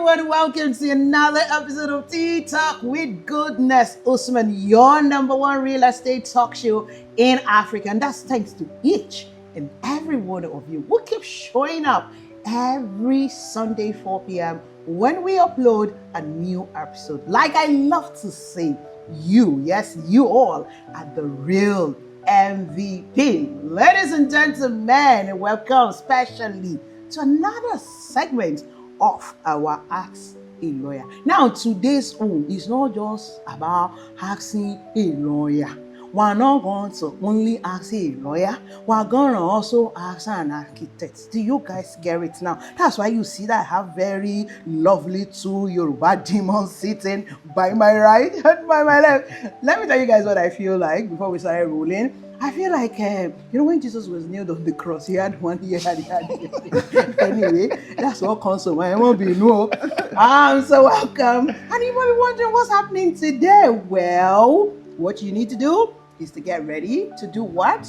everyone, welcome to another episode of Tea Talk with Goodness Usman, your number one real estate talk show in Africa. And that's thanks to each and every one of you who keep showing up every Sunday 4 p.m. when we upload a new episode. Like I love to say, you, yes, you all are the real MVP. Ladies and gentlemen, welcome especially to another segment of our Ask a Lawyer. Now, today's own is not just about asking a lawyer. We're not going to only ask a lawyer, we're going to also ask an architect. Do you guys get it now? That's why you see that I have very lovely two Yoruba demons sitting by my right and by my left. Let me tell you guys what I feel like before we started rolling. I feel like, when Jesus was nailed on the cross, he had one ear, anyway, that's what comes to mind. It won't be no. So welcome. And you might be wondering what's happening today. Well, what you need to do is to get ready to do what?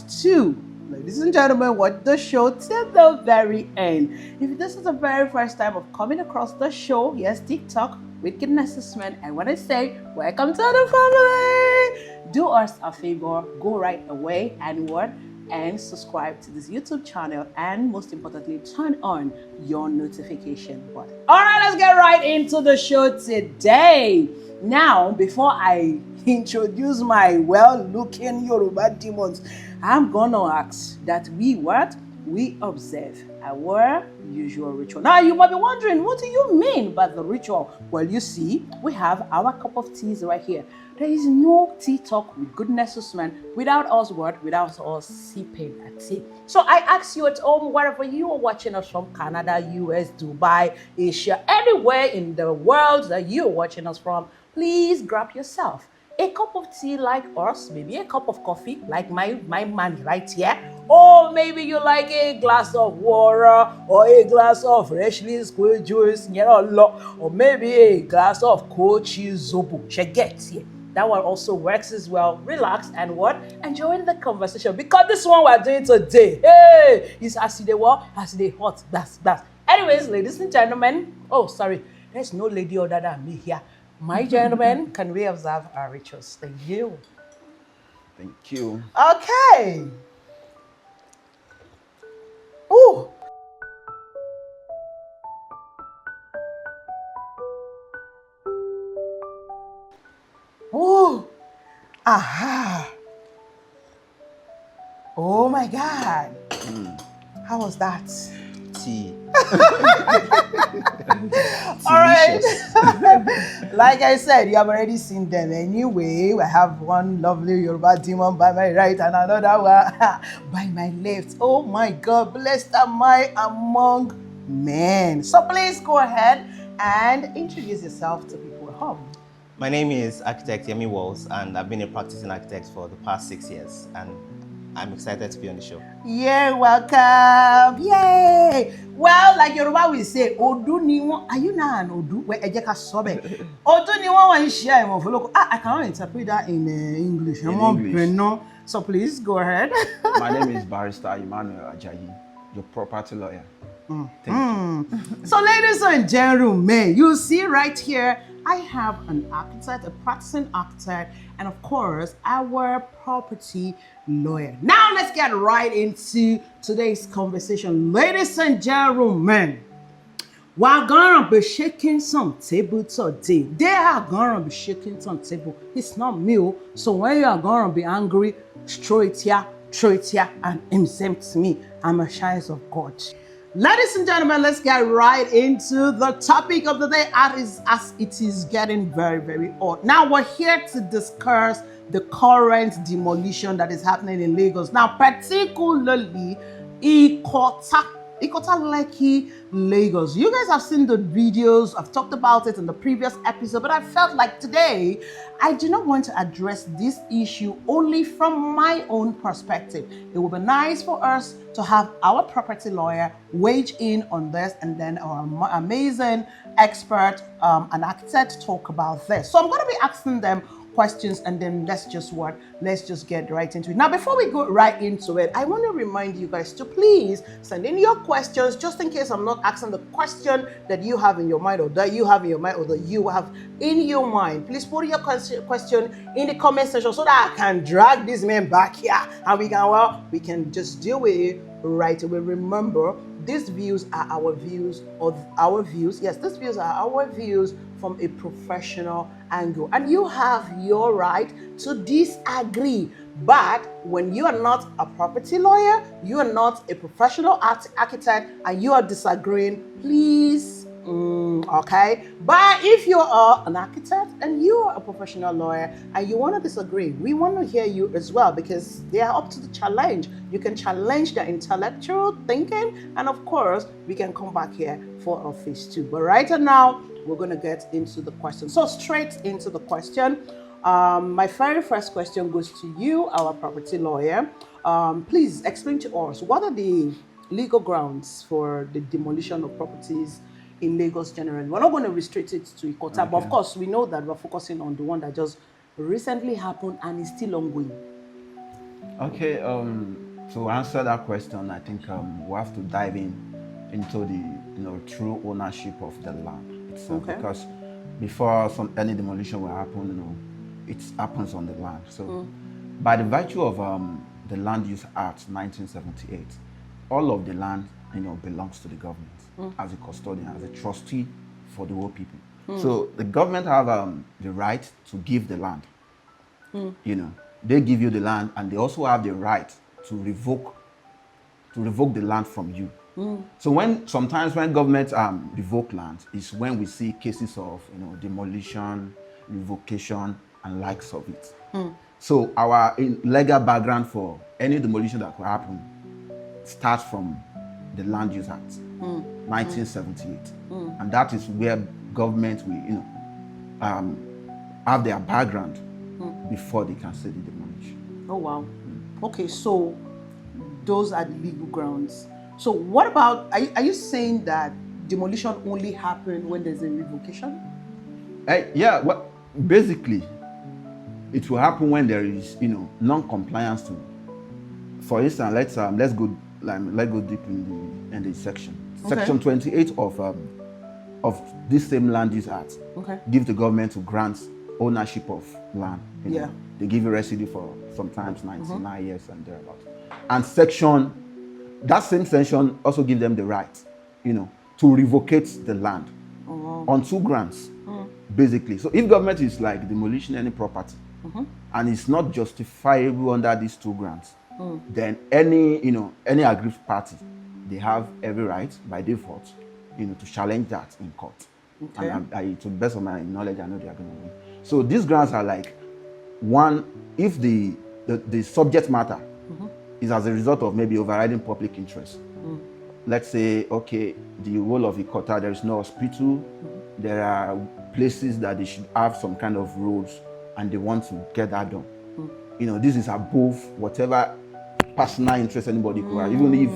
Ladies and gentlemen, watch the show till the very end. If this is the very first time of coming across the show, yes, TikTok with Goodness Usman, and when I say welcome to the family, do us a favor, go right away and subscribe to this YouTube channel, and most importantly, turn on your notification button. All right, let's get right into the show today. Now, before I introduce my well-looking Yoruba demons, I'm gonna ask that we observe our usual ritual. Now, you might be wondering, what do you mean by the ritual? Well, you see, we have our cup of teas right here. There is no tea talk with Goodness Usman without us sipping a tea. So I ask you at home, wherever you are watching us from, Canada, US, Dubai, Asia, anywhere in the world that you are watching us from, please grab yourself a cup of tea like us, maybe a cup of coffee like my man right here, or maybe you like a glass of water or a glass of freshly squeezed juice, or maybe a glass of cold cheese zobo. She gets here. That one also works as well. Relax and enjoying the conversation, because this one we're doing today, hey, is as they hot. That's. Anyways, ladies and gentlemen, there's no lady other than me here. My gentlemen, can we observe our rituals? Thank you. Thank you. Okay. Ooh. Ooh. Aha. Oh my God. How was that? Tea. All right. Like I said, you have already seen them anyway. I have one lovely Yoruba demon by my right and another one by my left. Oh my God, blessed am I among men. So please go ahead and introduce yourself to people at home. My name is Architect Yemi Walls, and I've been a practicing architect for the past 6 years, and I'm excited to be on the show. Yeah, welcome. Yay! Well, like Yoruba will say, Odu ni won. Are you now an Odu? Where Ejeka sobe. Odu ni won when share him for I cannot interpret that in English. English. So please go ahead. My name is Barrister Emmanuel Ajayi, your property lawyer. Thank you. So ladies and gentlemen, you see right here, I have an architect, a practicing architect, and of course, our property lawyer. Now let's get right into today's conversation. Ladies and gentlemen, we're gonna be shaking some table today. They are gonna be shaking some table. It's not me. So when you are gonna be angry, throw it here, and exempt me. I'm a child of God. Ladies and gentlemen, let's get right into the topic of the day as it is getting very, very hot. Now, we're here to discuss the current demolition that is happening in Lagos. Now, particularly Ikota Lekki, Lagos. You guys have seen the videos. I've talked about it in the previous episode, but I felt like today I do not want to address this issue only from my own perspective. It would be nice for us to have our property lawyer weigh in on this, and then our amazing expert, an architect, talk about this. So I'm going to be asking them questions, and then let's just get right into it. Now, before we go right into it, I want to remind you guys to please send in your questions, just in case I'm not asking the question that you have in your mind, or that you have in your mind, or that you have in your mind. Please put your question in the comment section so that I can drag this man back here, and we can just deal with it right away. Remember, these views are our views, Yes, these views are our views from a professional angle, and you have your right to disagree. But when you are not a property lawyer, you are not a professional architect, and you are disagreeing, please, okay? But if you are an architect and you are a professional lawyer and you want to disagree, we want to hear you as well, because they are up to the challenge. You can challenge their intellectual thinking, and of course, we can come back here for a phase 2. But right now, we're going to get into the question. So straight into the question. My very first question goes to you, our property lawyer. Please explain to us, what are the legal grounds for the demolition of properties in Lagos generally? We're not going to restrict it to Ikota, okay, but of course, we know that we're focusing on the one that just recently happened and is still ongoing. Okay, to answer that question, I think we have to dive into the true ownership of the land itself, okay, because before any demolition will happen, it happens on the land. So by the virtue of the Land Use Act 1978, all of the land belongs to the government as a custodian, as a trustee for the whole people. So the government have the right to give the land. They give you the land, and they also have the right to revoke the land from you. So sometimes when government revoke land is when we see cases of demolition, revocation, and likes of it. So our legal background for any demolition that could happen starts from the Land Use Act 1978, and that is where government will have their background before they can say the demolish. Oh wow. Okay, so those are the legal grounds. So what about, are you saying that demolition only happens when there's a revocation? Yeah, well, basically it will happen when there is non-compliance to. For instance, let's go deep in the section. Okay. Section 28 of this same Land Use Act, okay, give the government to grant ownership of land. Yeah. They give you residue for sometimes 99 years and thereabouts. And that same section also give them the right, to revocate the land on 2 grounds, basically. So if government is like demolishing any property and it's not justifiable under these 2 grounds, then any aggrieved party, they have every right by default, to challenge that in court. Okay. And to the best of my knowledge, I know they are going to win. So these grounds are like, one, if the subject matter is as a result of maybe overriding public interest. Let's say, okay, the whole of Ikota, there is no hospital, there are places that they should have some kind of roads, and they want to get that done. This is above whatever personal interest anybody could have, even if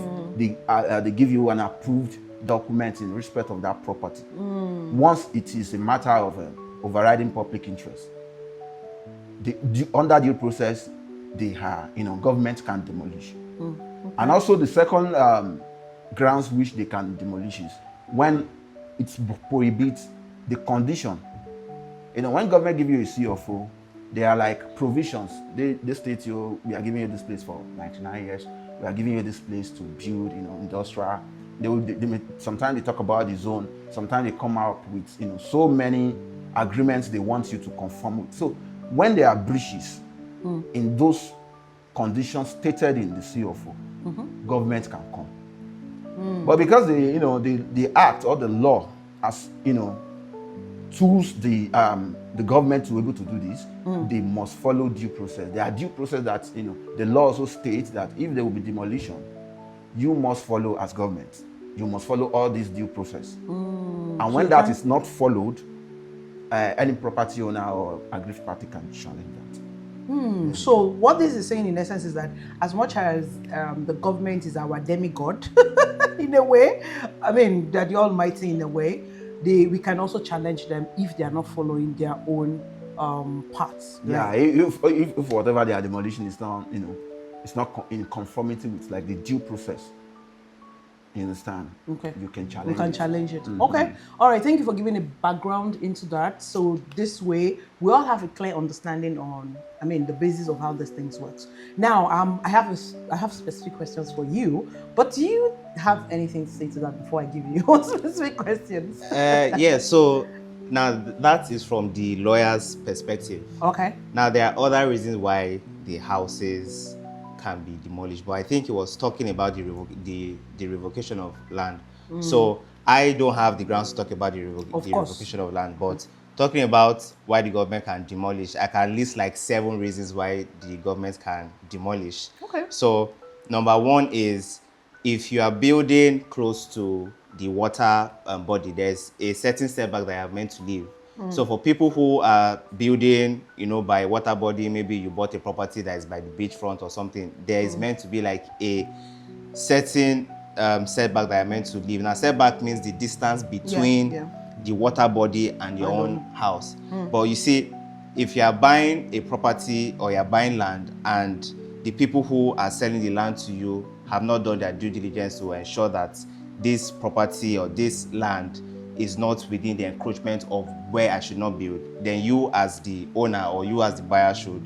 they give you an approved document in respect of that property. Once it is a matter of overriding public interest, under due process, government can demolish. Okay. And also the second grounds which they can demolish is when it prohibits the condition. When government give you a CFO, they are like provisions. They state we are giving you this place for 99 years. We are giving you this place to build, industrial. Sometimes they talk about the zone. Sometimes they come out with, so many agreements they want you to conform with. So when there are breaches in those conditions stated in the CFO, government can come. But because the act or the law has tools the government to be able to do this, they must follow due process. There are due process that the law also states that if there will be demolition, you must follow as government. You must follow all this due process. And when that is not followed, any property owner or aggrieved party can challenge that. So what this is saying in essence is that as much as the government is our demigod in a way, that the Almighty in a way, we can also challenge them if they are not following their own parts. Yeah, Right? if whatever they are demolishing is not, it's not in conformity with like the due process. You understand? Okay. You can We challenge can it. challenge it. Okay. All right. Thank you for giving a background into that. So this way, we all have a clear understanding on, the basis of how these things works. Now, I have specific questions for you. But do you have anything to say to that before I give you your specific questions? Yeah, so now that is from the lawyer's perspective. Okay. Now there are other reasons why the houses can be demolished, but I think he was talking about the revocation of land. So I don't have the grounds to talk about Of the course. revocation of land, but talking about why the government can demolish, I can list like 7 reasons why the government can demolish. Okay. So number 1 is if you are building close to the water body, there's a certain setback that you are meant to leave. So for people who are building, by water body, maybe you bought a property that is by the beachfront or something, there is meant to be like a certain setback that you're meant to leave. Now, setback means the distance between yeah. the water body and your I own know. house. But you see, if you are buying a property or you're buying land and the people who are selling the land to you have not done their due diligence to ensure that this property or this land is not within the encroachment of where I should not build, then you as the owner or you as the buyer should,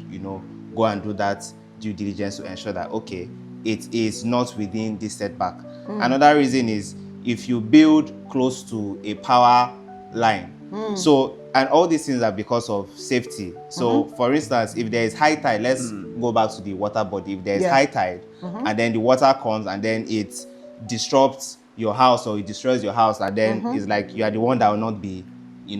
go and do that due diligence to ensure that, okay, it is not within this setback. Another reason is if you build close to a power line. So, and all these things are because of safety. So, for instance, if there is high tide, let's go back to the water body. If there is high tide and then the water comes and then it disrupts your house or it destroys your house, and then it's like you are the one that will not be,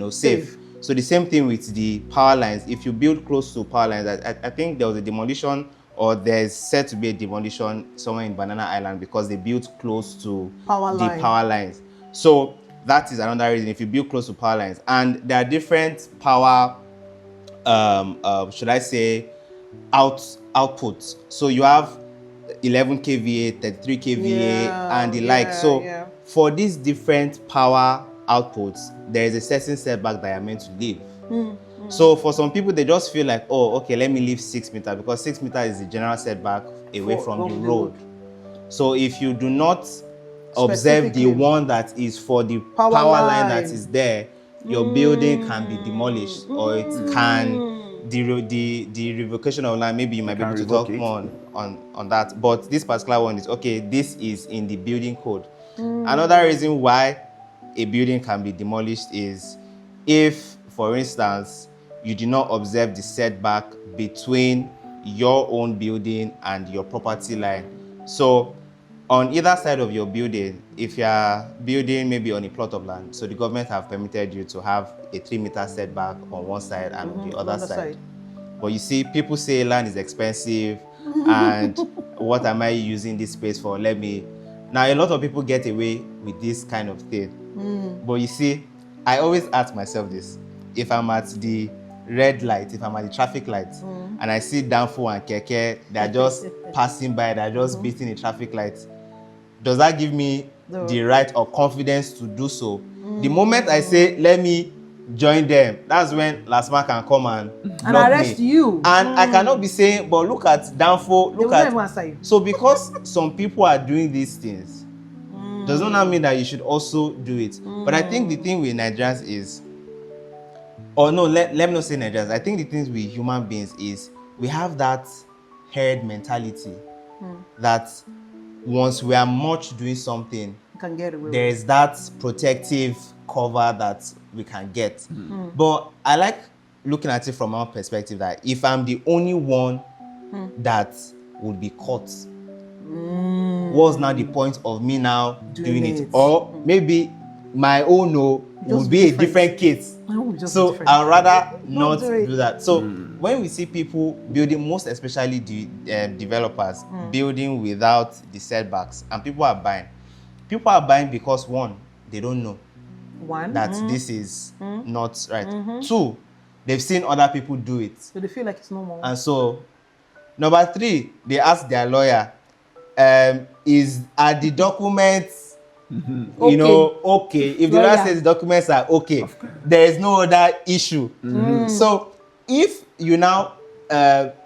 safe. So the same thing with the power lines. If you build close to power lines, I think there was a demolition, or there's said to be a demolition somewhere in Banana Island because they built close to Power the line. power lines. So that is another reason. If you build close to power lines, and there are different power, should I say, outputs. So you have 11 kVA, 33 kVA, and the like. So for these different power outputs, there is a certain setback that you're meant to leave. So for some people, they just feel like, oh, okay, let me leave 6 meters, because 6 meters is the general setback away from the road. So if you do not observe the one that is for the power line that is there, your building can be demolished, or it can, the revocation of land, maybe you might be able to talk more on that. But this particular one is, okay, this is in the building code. Another reason why a building can be demolished is if, for instance, you do not observe the setback between your own building and your property line. So on either side of your building, if you are building maybe on a plot of land, so the government have permitted you to have a 3-meter setback on one side and on the other side. But you see, people say land is expensive and what am I using this space for? Now a lot of people get away with this kind of thing. But you see, I always ask myself this: if I'm at the red light, if I'm at the traffic light, and I see Danfo and Keke, they're just passing by, they're just beating the traffic light, does that give me the right or confidence to do so? The moment I say, let me join them, that's when Lasma can come and arrest you. And I cannot be saying, but look at Danfo, look at... So because some people are doing these things, does not mean that you should also do it. But I think the thing with Nigerians is, or no, let me not say Nigerians, I think the things with human beings is we have that herd mentality that once we are much doing something, can get away there is that protective cover that we can get. But I like looking at it from our perspective that if I'm the only one that would be caught, what's now the point of me now doing it? Or maybe my own would be a different case. So I'd rather not do that. So when we see people building, most especially the developers, building without the setbacks, and people are buying because, one, they don't know that this is not right. Two, they've seen other people do it, so they feel like it's normal. And so, number three, they ask their lawyer, are the documents, okay? If the lawyer says the documents are okay, there is no other issue. So if you now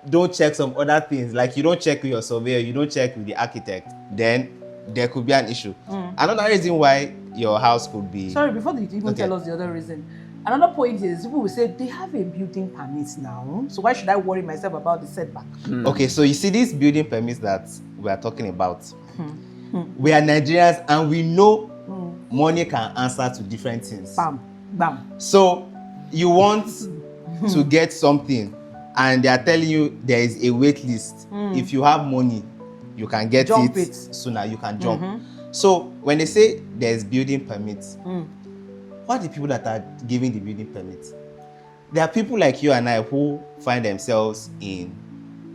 don't check some other things, like you don't check with your surveyor, you don't check with the architect, then there could be an issue. Another reason why your house could be... Sorry, before you even tell us the other reason, another point is people will say they have a building permit now, so why should I worry myself about the setback? Okay, so you see these building permits that we are talking about. We are Nigerians and we know money can answer to different things. Bam, bam. So you want to get something and they are telling you there is a wait list. If you have money, you can get it sooner, you can jump. So when they say there's building permits, what are the people that are giving the building permits? There are people like you and I who find themselves in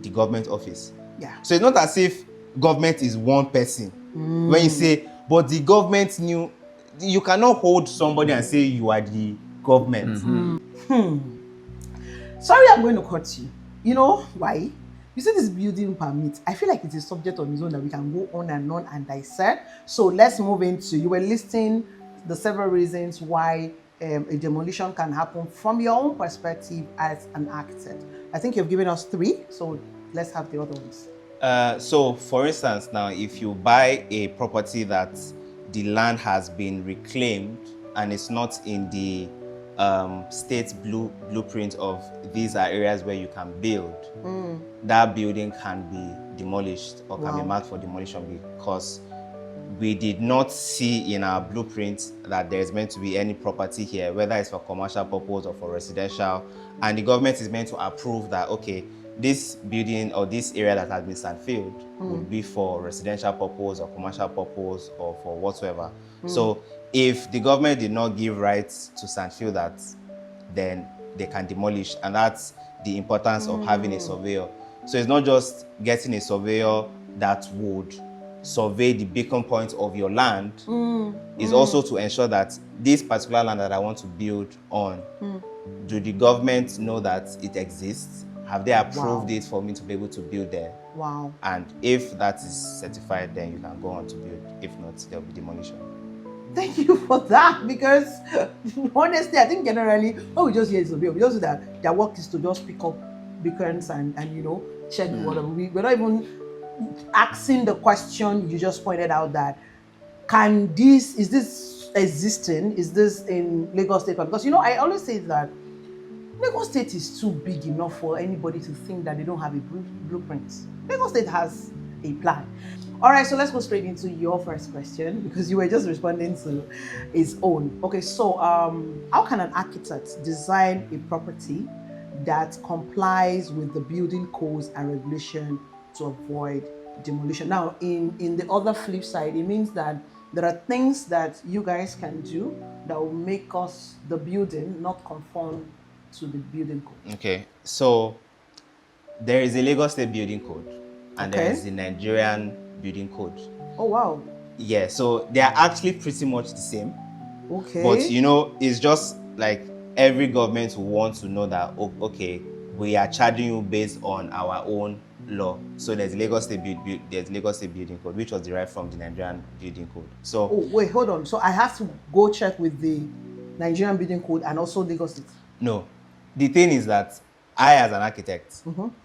the government office. Yeah. So it's not as if government is one person. When you say, but the government knew, you cannot hold somebody and say you are the government. Sorry, I'm going to cut you. You know why? You see this building permit, I feel like it's a subject on its own that we can go on and dissect. So let's move into, you were listing the several reasons why a demolition can happen from your own perspective as an architect. I think you've given us 3, so let's have the other ones. So for instance, now if you buy a property that the land has been reclaimed and it's not in the state blueprint of these are areas where you can build, that building can be demolished or can be marked for demolition because we did not see in our blueprint that there is meant to be any property here, whether it's for commercial purpose or for residential, and the government is meant to approve that, okay, this building or this area that has been sandfilled would be for residential purpose or commercial purpose or for whatsoever. So if the government did not give rights to sandfill that, then they can demolish, and that's the importance of having a surveyor. So it's not just getting a surveyor that would survey the beacon point of your land, is also to ensure that this particular land that I want to build on, do the government know that it exists? Have they approved it for me to be able to build there? Wow. And if that is certified, then you can go on to build. If not, there'll be demolition. Thank you for that, because honestly, I think generally, we just hear surveyor, we just do that their work is to just pick up beacons and you know, check whatever. We're not even asking the question you just pointed out, that is this existing? Is this in Lagos State? Because you know, I always say that Lagos State is too big enough for anybody to think that they don't have a blueprint. Lagos State has a plan. All right, so let's go straight into your first question, because you were just responding to its own. Okay, so how can an architect design a property that complies with the building codes and regulation to avoid demolition? Now, in the other flip side, it means that there are things that you guys can do that will make the building not conform to the building code. Okay, so there is a Lagos State building code and there is the Nigerian building code. Oh, wow. Yeah, so they are actually pretty much the same. Okay. But you know, it's just like every government will want to know that, okay, we are charging you based on our own law. So there's Lagos State building code, which was derived from the Nigerian building code. So wait, hold on. So I have to go check with the Nigerian building code and also Lagos State? No. The thing is that I, as an architect,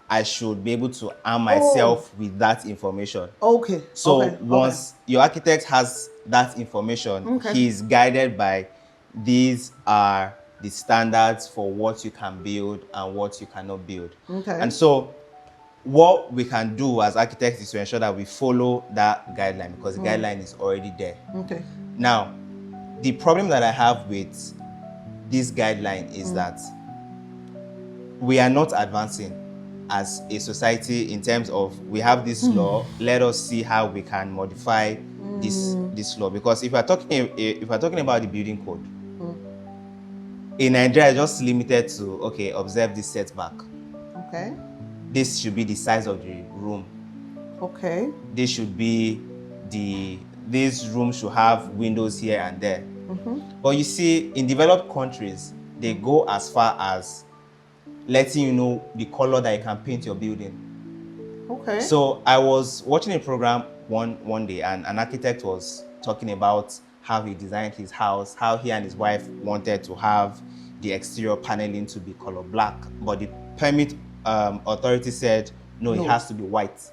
I should be able to arm myself with that information. Okay. So once your architect has that information, he is guided by these are the standards for what you can build and what you cannot build. Okay. And so what we can do as architects is to ensure that we follow that guideline, because the guideline is already there. Okay. Now, the problem that I have with this guideline is that we are not advancing as a society in terms of, we have this law, let us see how we can modify this law. Because if we're talking about the building code, in Nigeria, it's just limited to, okay, observe this setback. Okay. This should be the size of the room. Okay. This room should have windows here and there. But you see, in developed countries, they go as far as letting you know the color that you can paint your building. Okay. So I was watching a program one day, and an architect was talking about how he designed his house, how he and his wife wanted to have the exterior paneling to be color black, but the permit authority said no, it has to be white.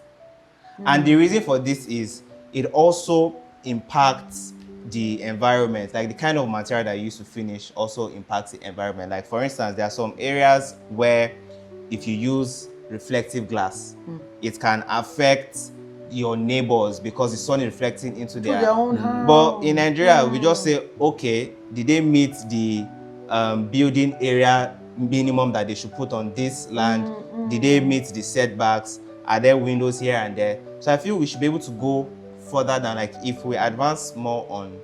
And the reason for this is it also impacts the environment. Like the kind of material that you use to finish also impacts the environment. Like for instance, there are some areas where if you use reflective glass, it can affect your neighbors because the sun is reflecting into their own house. But in Nigeria, we just say, okay, did they meet the building area minimum that they should put on this land? Did they meet the setbacks? Are there windows here and there? So I feel we should be able to go further than, like, if we advance more on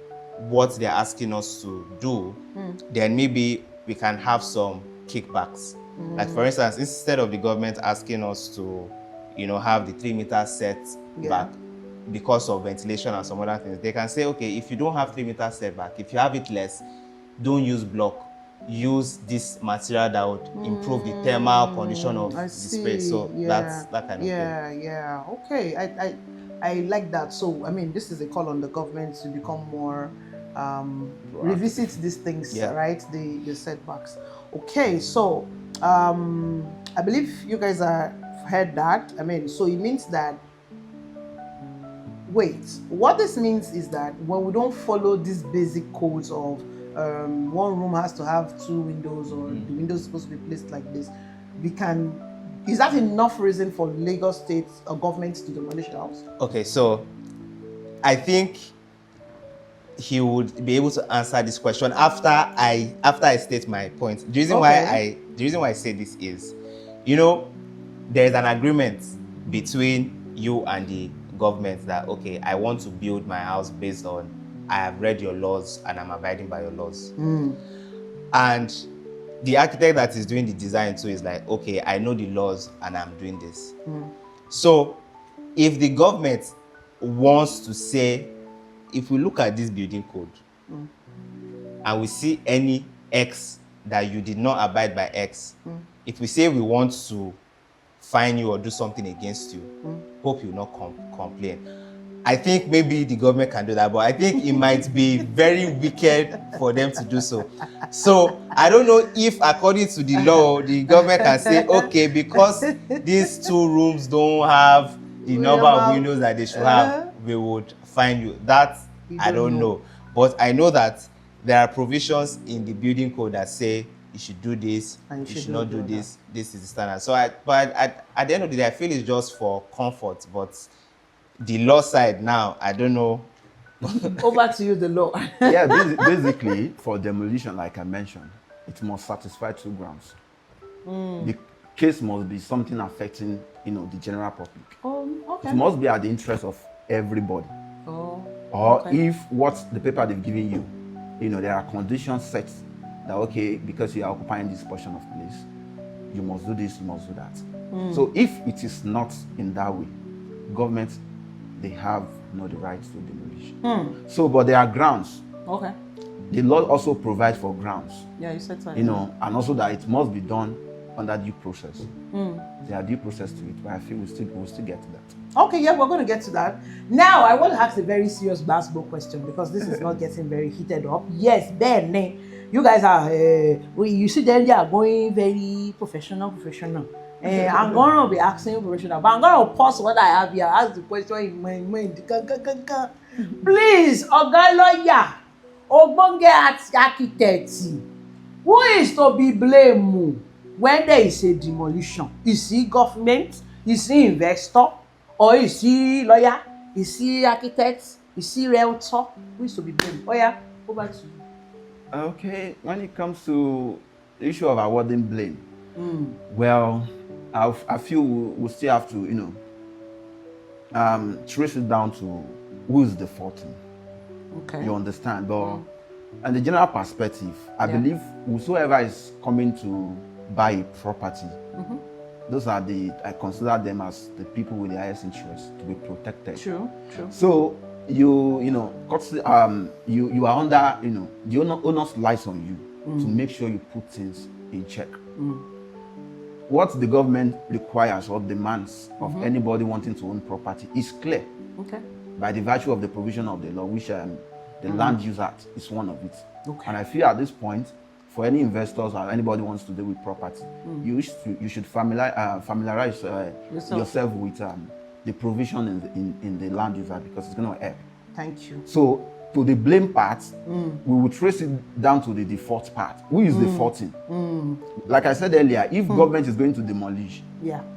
what they're asking us to do, then maybe we can have some kickbacks. Like for instance, instead of the government asking us to, you know, have the 3 meter set back because of ventilation and some other things, they can say, okay, if you don't have 3 meter setback, if you have it less, don't use block. Use this material that would improve the thermal condition of the space. So that's that kind of thing. Yeah. Okay, I like that. So I mean, this is a call on the government to become more revisit these things, right? The setbacks. Okay, so I believe you guys have heard that. I mean, so it means that. Wait, what this means is that when we don't follow these basic codes of one room has to have 2 windows, or the window is supposed to be placed like this, is that enough reason for Lagos State government to demolish the house? Okay, so I think he would be able to answer this question after I state my point. The reason why I say this is, you know, there is an agreement between you and the government that, okay, I want to build my house based on, I have read your laws and I'm abiding by your laws. And the architect that is doing the design too is like, okay, I know the laws and I'm doing this. So if the government wants to say, if we look at this building code and we see any X that you did not abide by X, if we say we want to fine you or do something against you, hope you will not complain. I think maybe the government can do that, but I think it might be very wicked for them to do so. So I don't know if, according to the law, the government can say, okay, because these 2 rooms don't have the number of windows that they should have, we would fine you. That I don't know. But I know that there are provisions in the building code that say you should do this, you should not do this. This is the standard. So, but at the end of the day, I feel it's just for comfort. But the law side now, I don't know. Over to you, the law. Yeah, basically, for demolition, like I mentioned, it must satisfy 2 grounds. The case must be something affecting, you know, the general public. Okay. It must be at the interest of everybody. If what the paper they've given you, you know, there are conditions set that, okay, because you are occupying this portion of place, you must do this, you must do that. So if it is not in that way, government, they have the right to demolish. So, but there are grounds. Okay. The law also provides for grounds. Yeah, you said so. You know, and also that it must be done under due process. There are due process to it, but I feel we'll still get to that. Okay, yeah, we're going to get to that. Now, I want to ask a very serious basketball question because this is not getting very heated up. Yes, Ben, you guys are, you see them, they are going very professional. I'm going to be asking you professional, but I'm going to pause what I have here, ask the question in my mind. Please, Oga lawyer, Ogbonge architect, who is to be blamed when there is a demolition? Is he government? Is he investor? Or is he lawyer? Is he architect? Is he realtor? Who is to be blamed? Oh yeah, over to you. Okay, when it comes to the issue of awarding blame, well, I feel we'll still have to, you know, trace it down to who's the faulty. Okay. You understand? But and the general perspective, I believe whosoever is coming to buy a property, those are I consider them as the people with the highest interest to be protected. True. So you know, you are under, you know, the onus lies on you to make sure you put things in check. What the government requires or demands of anybody wanting to own property is clear. Okay. By the virtue of the provision of the law, which The Land Use Act is one of it. Okay. And I feel at this point, for any investors or anybody who wants to deal with property, you should familiarize yourself with the provision in the Land Use Act, because it's going to help. Thank you. So, to the blame part, we will trace it down to the default part. Who is defaulting? Like I said earlier, if government is going to demolish,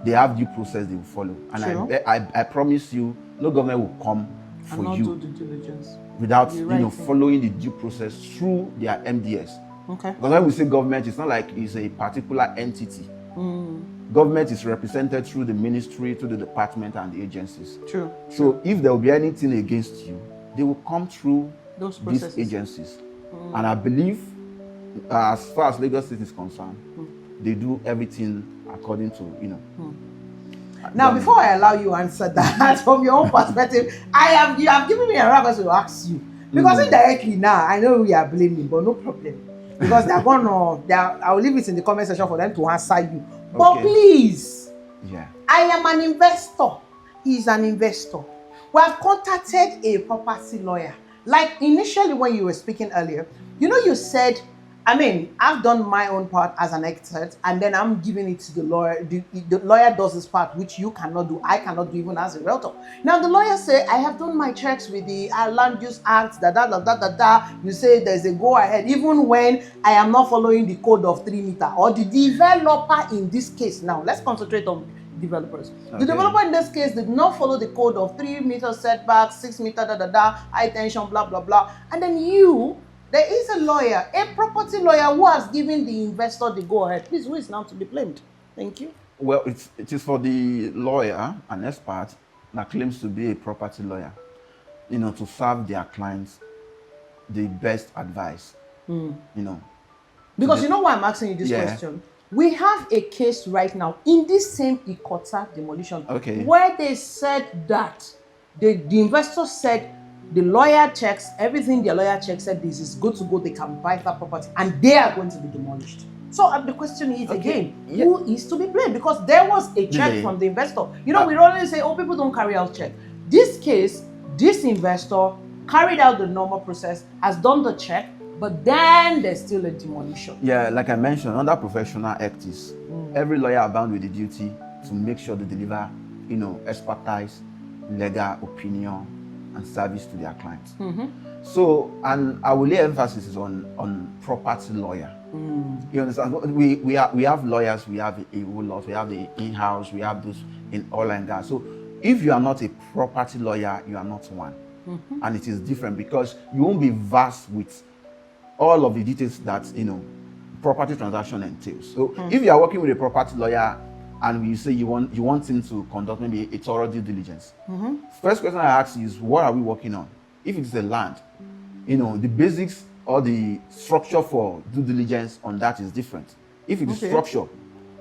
they have due process they will follow. And I promise you, no government will come for you do the diligence without following the due process through their MDS. Okay. Because when we say government, it's not like it's a particular entity. Government is represented through the ministry, through the department and the agencies. True. So if there will be anything against you, they will come through these agencies. And I believe, as far as Lagos State is concerned, they do everything according to, Now, before I allow you to answer that from your own perspective, you have given me a right to ask you. Because indirectly now, I know we are blaming, but no problem. Because I will leave it in the comment section for them to answer you. But please, I am an investor. He's an investor. We have contacted a property lawyer. Like initially when you were speaking earlier, you said, I've done my own part as an expert, and then I'm giving it to the lawyer. The lawyer does his part, which you cannot do. I cannot do even as a realtor. Now the lawyer say, I have done my checks with the Land Use Act, You say there's a go ahead, even when I am not following the code of 3 meters, or the developer in this case. Now let's concentrate on developers. Okay. The developer in this case did not follow the code of 3 meter setback, 6 meter, high tension, blah, blah, blah. And then there is a lawyer, a property lawyer, who has given the investor the go-ahead. Please, who is now to be blamed? Thank you. Well, it is for the lawyer, an expert, that claims to be a property lawyer, to serve their clients the best advice, Because why I'm asking you this question? We have a case right now in this same Ikota demolition, where they said that the investor said the lawyer checks, everything the lawyer checks said this is good to go, they can buy that property, and they are going to be demolished. So the question is who is to be blamed? Because there was a check from the investor. We always say, people don't carry out check. This case, this investor carried out the normal process, has done the check, but then there's still a demolition. Yeah, like I mentioned, under professional ethics, every lawyer are bound with the duty to make sure they deliver, expertise, legal opinion, and service to their clients. So, and I will lay emphasis on property lawyer. You understand? We have lawyers, we have a whole lot, we have the in-house, we have those in oil and gas. So, if you are not a property lawyer, you are not one. And it is different because you won't be versed with all of the details that property transaction entails. So if you are working with a property lawyer and you say you want him to conduct maybe a thorough due diligence, first question I ask is, what are we working on? If it's the land, the basics or the structure for due diligence on that is different. If it is structure,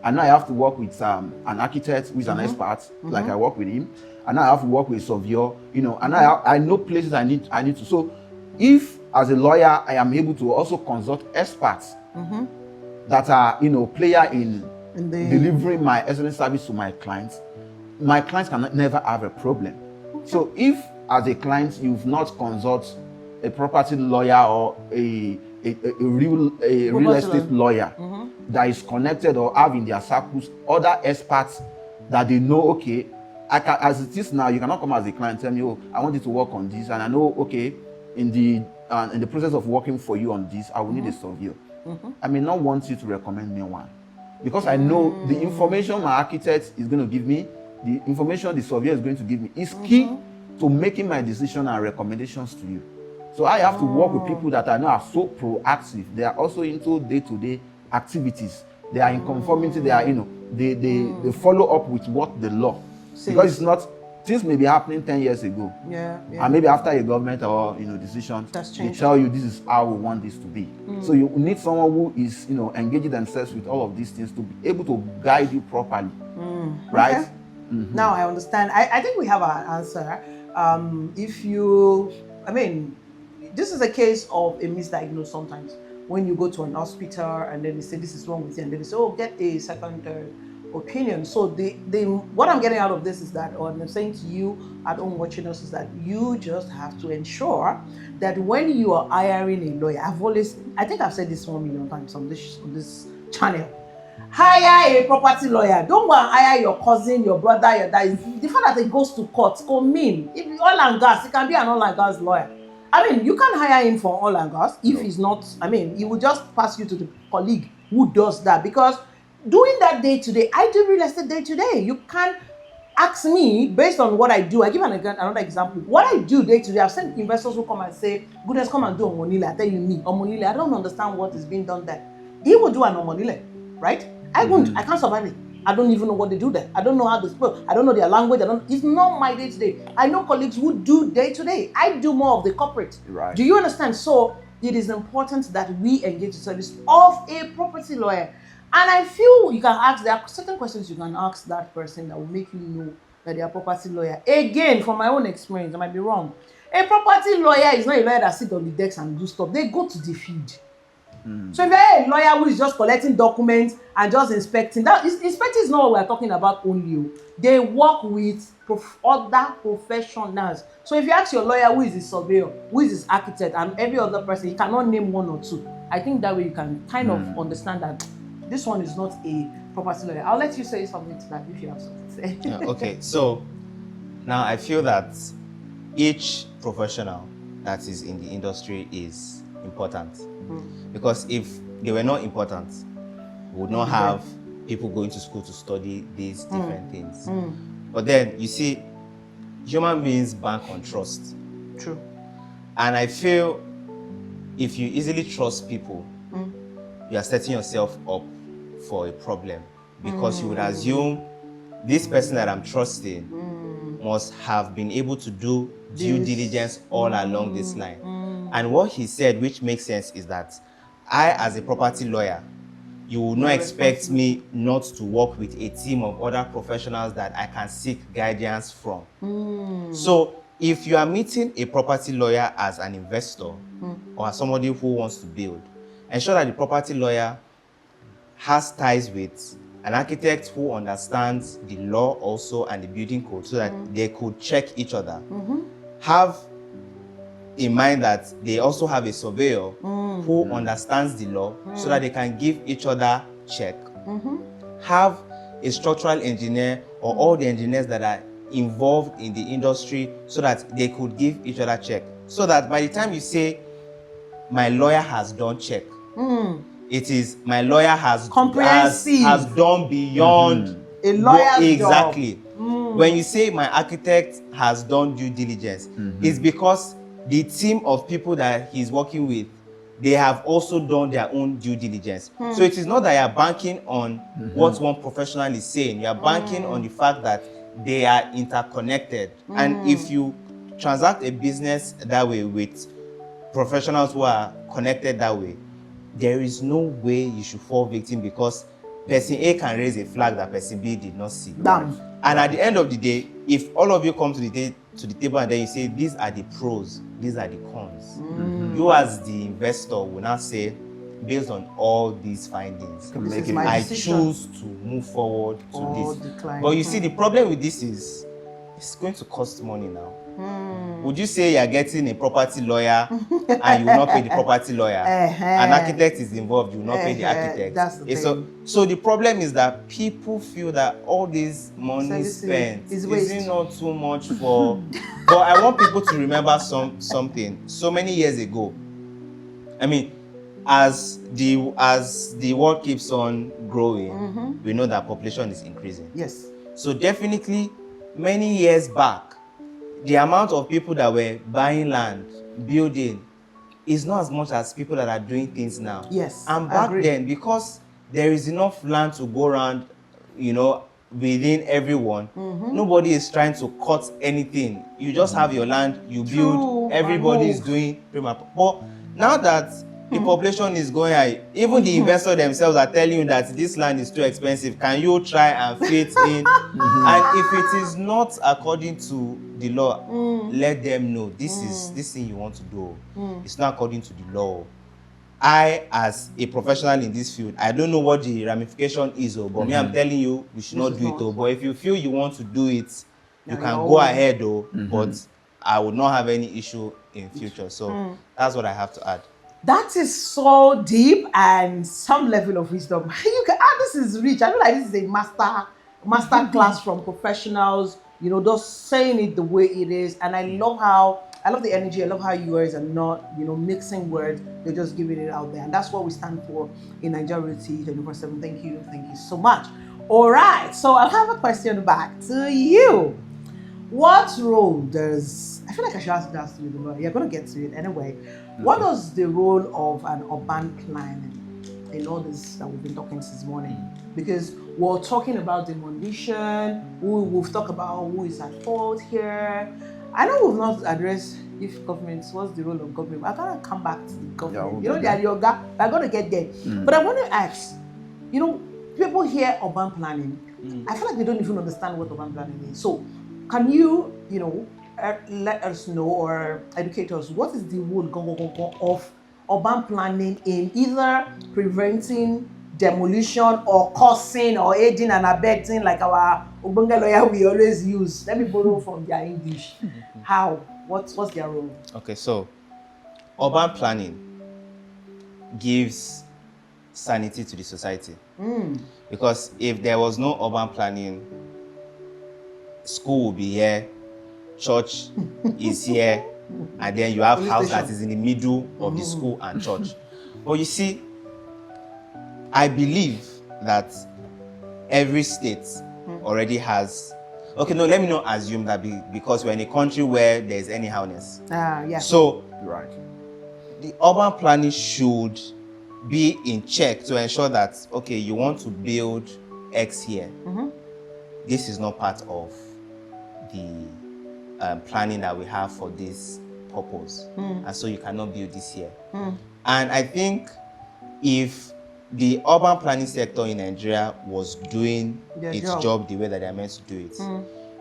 and now I have to work with an architect who is an expert, like I work with him, and now I have to work with a surveyor, and I know places I need to. So if as a lawyer I am able to also consult experts that are player in delivering my excellent service to my clients can never have a problem. So if as a client you've not consult a property lawyer or a real estate lawyer that is connected or have in their circles other experts that they know, as it is now, you cannot come as a client and tell me, I want you to work on this, and I know, in the process of working for you on this, I will need a surveyor. I may not want you to recommend me one, because I know the information my architect is going to give me, the information the surveyor is going to give me is key to making my decision and recommendations to you. So I have to work with people that I know are so proactive. They are also into day-to-day activities. They are in conformity. They are, they follow up with what the law. Because it's not, things may be happening 10 years ago. And maybe after a government or, decision, they tell you this is how we want this to be. So you need someone who is, engaging themselves with all of these things to be able to guide you properly. Right? Now I understand. I think we have our answer. This is a case of a misdiagnosis sometimes. When you go to an hospital and then they say this is wrong with you, and then they say, get a second opinion. So what I'm getting out of this is that, or I'm saying to you at home watching us, is that you just have to ensure that when you are hiring a lawyer, I think I've said this 1 million times on this channel. Hire a property lawyer. Don't go and hire your cousin, your brother, your dad. The fact that it goes to court could mean, if oil and gas, it can be an oil and gas lawyer. I mean, you can hire him for oil and gas if he's not, I mean, he will just pass you to the colleague who does that, because doing that day to day, I do real estate day to day. You can't ask me based on what I do. I give another example. What I do day to day, I've seen investors who come and say, goodness, come and do Omonile. I tell you, me, Omonile, I don't understand what is being done there. He will do an Omonile, right? I won't. I can't survive it. I don't even know what they do there. I don't know how they spell. I don't know their language. It's not my day to day. I know colleagues who do day to day. I do more of the corporate. Right. Do you understand? So it is important that we engage the service of a property lawyer. And I feel you can ask, there are certain questions you can ask that person that will make you know that they are a property lawyer. Again, from my own experience, I might be wrong. A property lawyer is not a lawyer that sits on the decks and do stuff. They go to the field. So if you're a lawyer who is just collecting documents and just inspecting, inspecting is not what we're talking about only. They work with other professionals. So if you ask your lawyer who is his surveyor, who is his architect, and every other person, you cannot name one or two. I think that way you can kind of understand that this one is not a property lawyer. I'll let you say something to that if you have something to say. Yeah, okay, so now I feel that each professional that is in the industry is important. Because if they were not important, we would not have people going to school to study these different things. But then, you see, human beings bank on trust. True. And I feel if you easily trust people, you are setting yourself up for a problem. Because you would assume this person that I'm trusting must have been able to do due diligence all along this line. And what he said, which makes sense, is that I, as a property lawyer, you will not expect me not to work with a team of other professionals that I can seek guidance from. So if you are meeting a property lawyer as an investor or as somebody who wants to build, ensure that the property lawyer has ties with an architect who understands the law also and the building code, so that they could check each other. Have in mind that they also have a surveyor who understands the law, so that they can give each other check. Have a structural engineer or all the engineers that are involved in the industry, so that they could give each other check. So that by the time you say, my lawyer has done check, it is my lawyer has done beyond a lawyer's exactly. job. When you say my architect has done due diligence, it's because the team of people that he's working with, they have also done their own due diligence. So it is not that you're banking on what one professional is saying. You're banking on the fact that they are interconnected. And if you transact a business that way with professionals who are connected that way, there is no way you should fall victim because person A can raise a flag that person B did not see. Damn. And at the end of the day, if all of you come to the table and then you say, these are the pros, these are the cons, you as the investor will now say, based on all these findings, I choose to move forward to this. Decline. But you see, the problem with this is, it's going to cost money now. Would you say you're getting a property lawyer and you will not pay the property lawyer? An architect is involved, you will not pay the architect. That's the thing. So the problem is that people feel that all this money spent is not too much for. But I want people to remember something. So many years ago, I mean, as the world keeps on growing, we know that population is increasing. Yes. So definitely, many years back, the amount of people that were buying land, building, is not as much as people that are doing things now. Yes. And back then, because there is enough land to go around, within everyone, nobody is trying to cut anything. You just have your land, you build, everybody is doing prima. But now that the population is going high, even the investors themselves are telling you that this land is too expensive. Can you try and fit in? And if it is not according to the law, let them know this thing you want to do. It's not according to the law. I, as a professional in this field, I don't know what the ramification is, but me, I'm telling you, we should not do it. But if you feel you want to do it, you can go ahead, but I would not have any issue in future. So that's what I have to add. That is so deep and some level of wisdom. You can, this is rich. I feel like this is a master class from professionals, just saying it the way it is. And I love the energy. I love how you guys are not, mixing words. You're just giving it out there. And that's what we stand for in Nigeria Realty 24/7. Thank you so much. All right. So I have a question back to you. What role does, I feel like I should ask that to you, but you're going to get to it anyway. Okay. What is the role of an urban planning in all this that we've been talking since morning? Because we're talking about demolition, we've talked about who is at fault here. I know we've not addressed if governments, what's the role of government? I gotta come back to the government. They are your guy, I'm gonna get there. But I want to ask, people hear urban planning. I feel like they don't even understand what urban planning is. So can you, let us know or educate us, what is the role of urban planning in either preventing demolition or causing or aiding and abetting, like our Ogbonge lawyer we always use? Let me borrow from their English. How? What's their role? Okay, so urban planning gives sanity to the society. Because if there was no urban planning, school will be here, church is here, and then you have house that is in the middle of the school and church. But you see, I believe that every state already has. Okay, no, let me not assume that because we're in a country where there's anyhowness. Yeah. So, right, the urban planning should be in check to ensure that, okay, you want to build X here. This is not part of the planning that we have for this purpose. And so you cannot build this here. And I think if the urban planning sector in Nigeria was doing its job the way that they're meant to do it,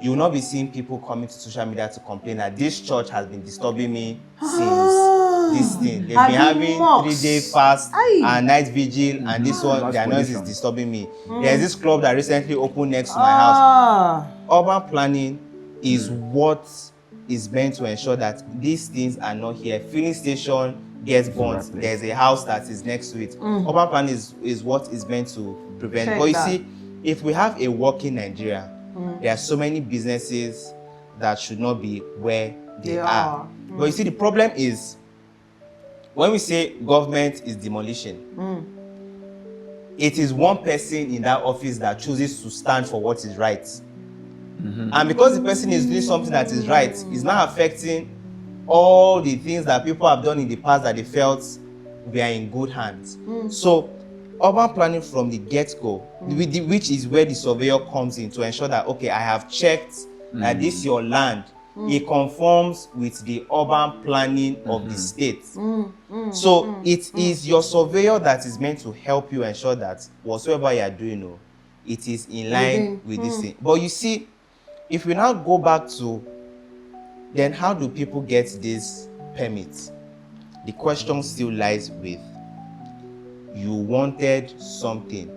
you will not be seeing people coming to social media to complain that this church has been disturbing me since this thing. They've been having 3-day fast and night vigil, and this one, their noise is disturbing me. There's this club that recently opened next to my house. Urban planning is what is meant to ensure that these things are not here. Filling station gets burnt, there's a house that is next to it. Urban planning is what is meant to prevent. But you see, if we have a working Nigeria, there are so many businesses that should not be where they are. But you see, the problem is, when we say government is demolition, it is one person in that office that chooses to stand for what is right. And because the person is doing something that is right, it's not affecting all the things that people have done in the past that they felt we are in good hands. So urban planning from the get-go, which is where the surveyor comes in to ensure that, okay, I have checked that this your land, it conforms with the urban planning of the state. So it is your surveyor that is meant to help you ensure that whatsoever you are doing, it is in line with this thing. But you see, if we now go back to, then how do people get these permits? The question still lies with, you wanted something,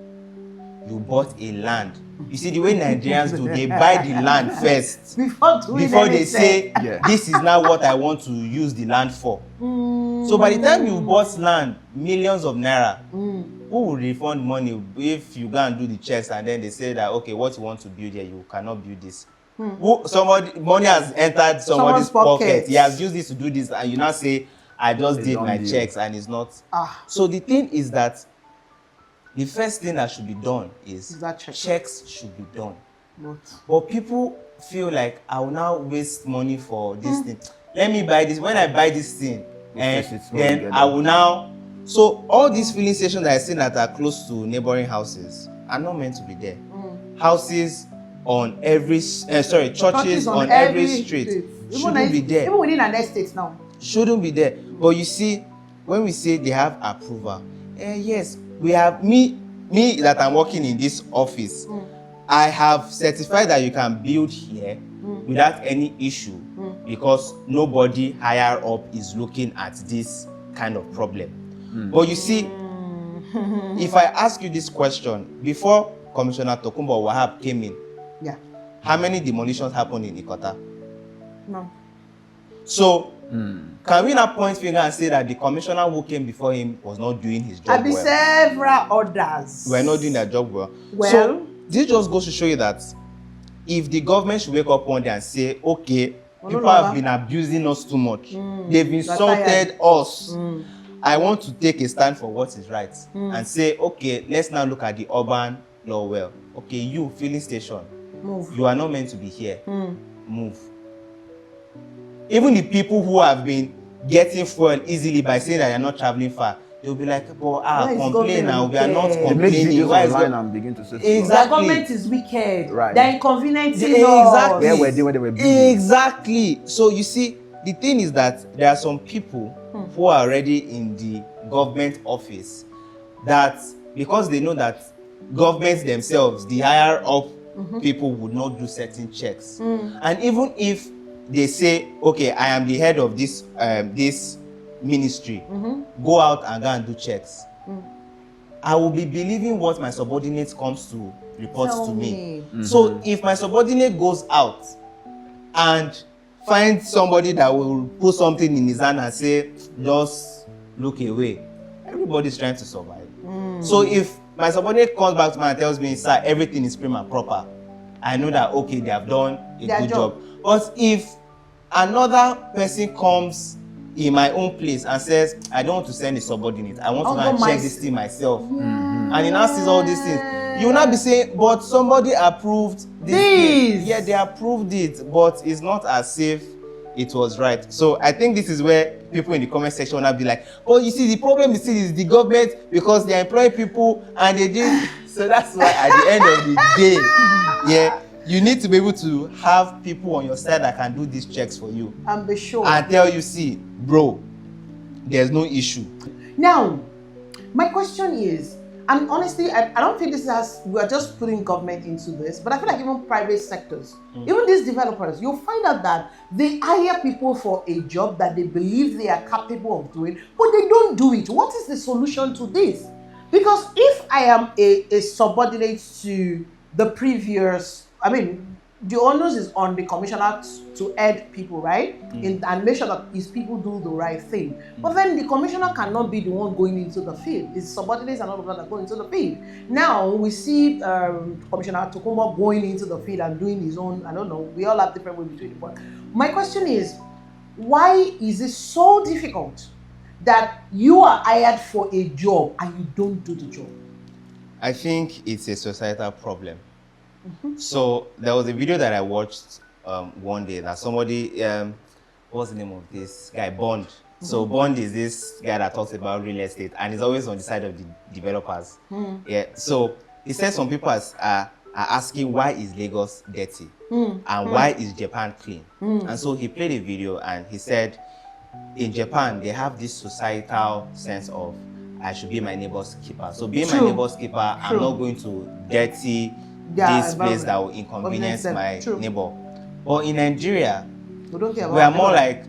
you bought a land. You see, the way Nigerians do, they buy the land first before they say, this is now what I want to use the land for. So by the time you bought land, millions of naira, who will refund money if you go and do the checks and then they say that, okay, what you want to build here, you cannot build this. Money has entered somebody's pocket. He has used this to do this, and you now say, I just did my checks, and it's not. So the thing is that the first thing that should be done is checks should be done. But people feel like, I will now waste money for this thing. Let me buy this. When I buy this thing, and then I will now. So all these filling stations that I see that are close to neighboring houses are not meant to be there. Houses on every churches on every street shouldn't be there. Even within an estate now shouldn't be there. But you see, when we say they have approval, yes, we have me that I'm working in this office, I have certified that you can build here without any issue, because nobody higher up is looking at this kind of problem. But you see, if I ask you this question, before Commissioner Tokumbo Wahab came in, Yeah. how many demolitions happened in Ikota? No. So, can we now point finger and say that the commissioner who came before him was not doing his job There be well? several others. We're not doing their job well. Well, So, this just goes to show you that if the government should wake up one day and say, okay, people have been abusing us too much, they've insulted us, I want to take a stand for what is right and say, okay, let's now look at the urban law well. Okay, you, filling station, move. you are not meant to be here. Move. Even the people who have been getting fuel easily by saying that they're not traveling far, they'll be like, complain now, we are not They make complaining. videos Why is online and begin to say The Exactly. government is wicked. Right. They're inconveniencing Exactly. where were they when they were building? Exactly. So you see, the thing is that there are some people who are already in the government office that, because they know that governments themselves, the higher up people would not do certain checks. And even if they say, okay, I am the head of this this ministry, go out and go and do checks, I will be believing what my subordinate comes to report to me. So if my subordinate goes out and finds somebody that will put something in his hand and say, just look away, everybody's trying to survive. So if my subordinate comes back to me and tells me, sir, everything is prim and proper, I know that, okay, they have done a good job. But if another person comes in my own place and says, I don't want to send a subordinate, I want to go and check this thing myself, and he now sees all these things, you will not be saying, but somebody approved this. Yeah, they approved it, but it's not as if it was right. So I think this is where people in the comment section will not be like, oh, you see, the problem is the government, because they employ people and they did. So that's why at the end of the day, yeah, you need to be able to have people on your side that can do these checks for you. And be sure. And tell you, see, bro, there's no issue. Now, my question is, and honestly, I don't think this has, we are just putting government into this, but I feel like even private sectors, even these developers, you'll find out that they hire people for a job that they believe they are capable of doing, but they don't do it. What is the solution to this? Because if I am a subordinate to the previous, I mean, the onus is on the commissioner to aid people, right? And make sure that his people do the right thing. But then the commissioner cannot be the one going into the field. His subordinates and all of that are going into the field. Now we see Commissioner Tokumbo going into the field and doing his own, I don't know, we all have different ways between the point. My question is, why is it so difficult that you are hired for a job and you don't do the job? I think it's a societal problem. So there was a video that I watched one day that somebody, what's the name of this guy? Bond. So Bond is this guy that talks about real estate and is always on the side of the developers. Yeah. So he said some people are asking, why is Lagos dirty and why is Japan clean? And so he played a video and he said, in Japan they have this societal sense of, I should be my neighbor's keeper. So being my neighbor's keeper, I'm not going to dirty this place that will inconvenience my neighbor. But in Nigeria, we are more like,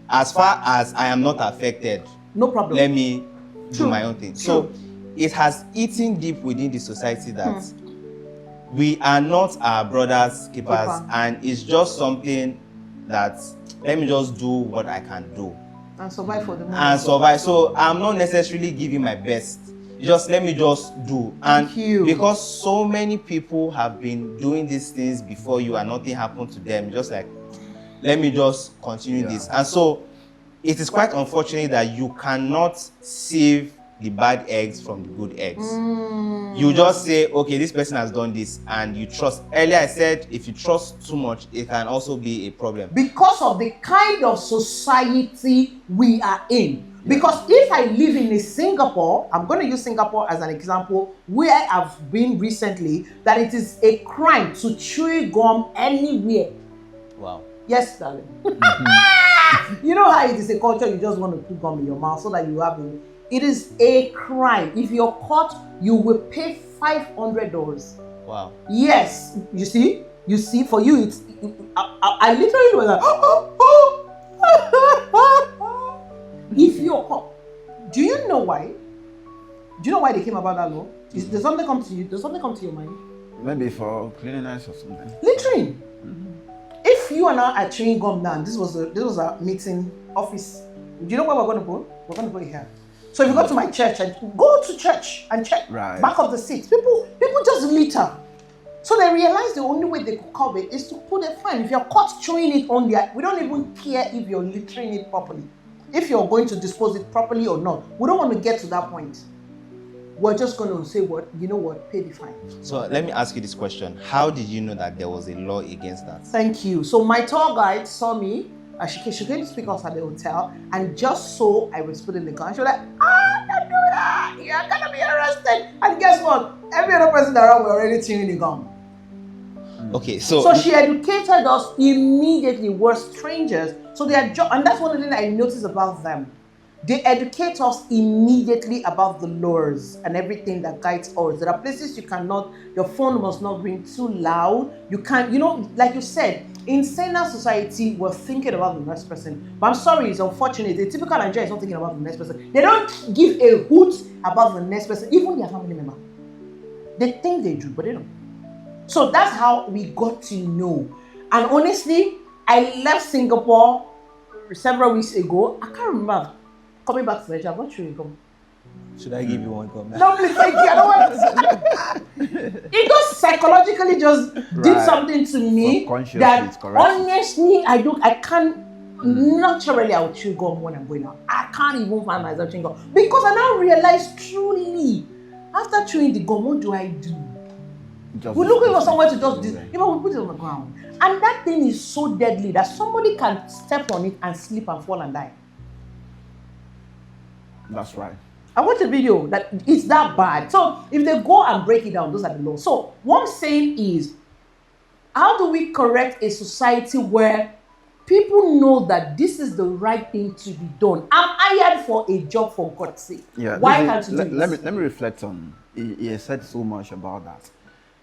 as far as I am not affected, no problem, let me do my own thing. So it has eaten deep within the society that we are not our brother's keepers, and it's just something that, let me just do what I can do and survive for the moment. And survive. So I'm not necessarily giving my best. Just let me just do. And because so many people have been doing these things before you and nothing happened to them, just like, let me just continue this. And so it is quite unfortunate that you cannot save the bad eggs from the good eggs. You just say, okay, this person has done this, and you trust. Earlier I said, if you trust too much, it can also be a problem. Because of the kind of society we are in. Because if I live in Singapore, I'm going to use Singapore as an example, where I've been recently, that it is a crime to chew gum anywhere. Wow. Yes, darling. You know how it is a culture, you just want to put gum in your mouth so that you have it. It is a crime. If you're caught, you will pay $500. Wow. Yes. You see, for you, it's, I literally was like, if you're caught, do you you know why? Do you know why they came about that law? Does something come to you? Does something come to your mind? Maybe for cleanliness or something. Littering. If you and I are chewing gum now, this was a meeting office. Do you know where we're going to put? We're going to put it here. So if you go to my church and go to church and check back of the seats, people just litter. So they realized the only way they could curb it is to put a fine. If you're caught chewing it on there, we don't even care if you're littering it properly. If you're going to dispose it properly or not, we don't want to get to that point. We're just going to say, you know what, pay the fine. So let me ask you this question. How did you know that there was a law against that? Thank you. So my tour guide saw me. She came to speak us at the hotel, and just so I was put in the car, she was like, don't do that. You're going to be arrested. And guess what? Every other person around were already chewing the gum. Okay, so she educated us immediately. We're strangers. So their job, and that's one of the things I noticed about them. They educate us immediately about the laws and everything that guides us. There are places you cannot, your phone must not ring too loud. You can't, like you said, in Sena society, we're thinking about the next person. But I'm sorry, it's unfortunate. The typical Nigerian is not thinking about the next person. They don't give a hoot about the next person, even their family member. They think they do, but they don't. So that's how we got to know. And honestly, I left Singapore several weeks ago. I can't remember. Coming back to Nigeria, I'm not sure you come. Should I give you one gum? No, please, thank you. I don't want to. It just psychologically just did something to me that honestly, I can't. Naturally, I would chew gum when I'm going out. I can't even find myself chewing gum because I now realize truly, after chewing the gum, what do I do? We're looking for somewhere to just we put it on the ground, and that thing is so deadly that somebody can step on it and slip and fall and die. That's right. I watched a video that it's that bad. So if they go and break it down, those are the laws. So what I'm saying is, how do we correct a society where people know that this is the right thing to be done? I'm hired for a job, for God's sake. Yeah. Why can't you do this? Let me reflect on. He said so much about that.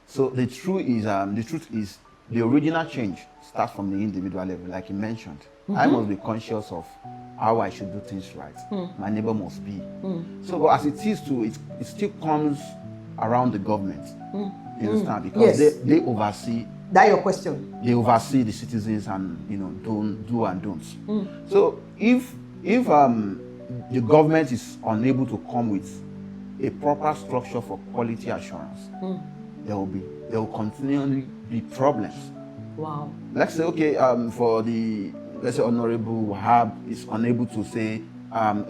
So the truth is the original change starts from the individual level, like you mentioned. I must be conscious of how I should do things right. My neighbor must be. So, but as it is too, it still comes around the government. You understand? Because they oversee. That's your question. They oversee the citizens and do and don'ts. So if the government is unable to come with a proper structure for quality assurance, there will continually be problems. Wow. Let's say, okay, let's say Honorable Wahab is unable to say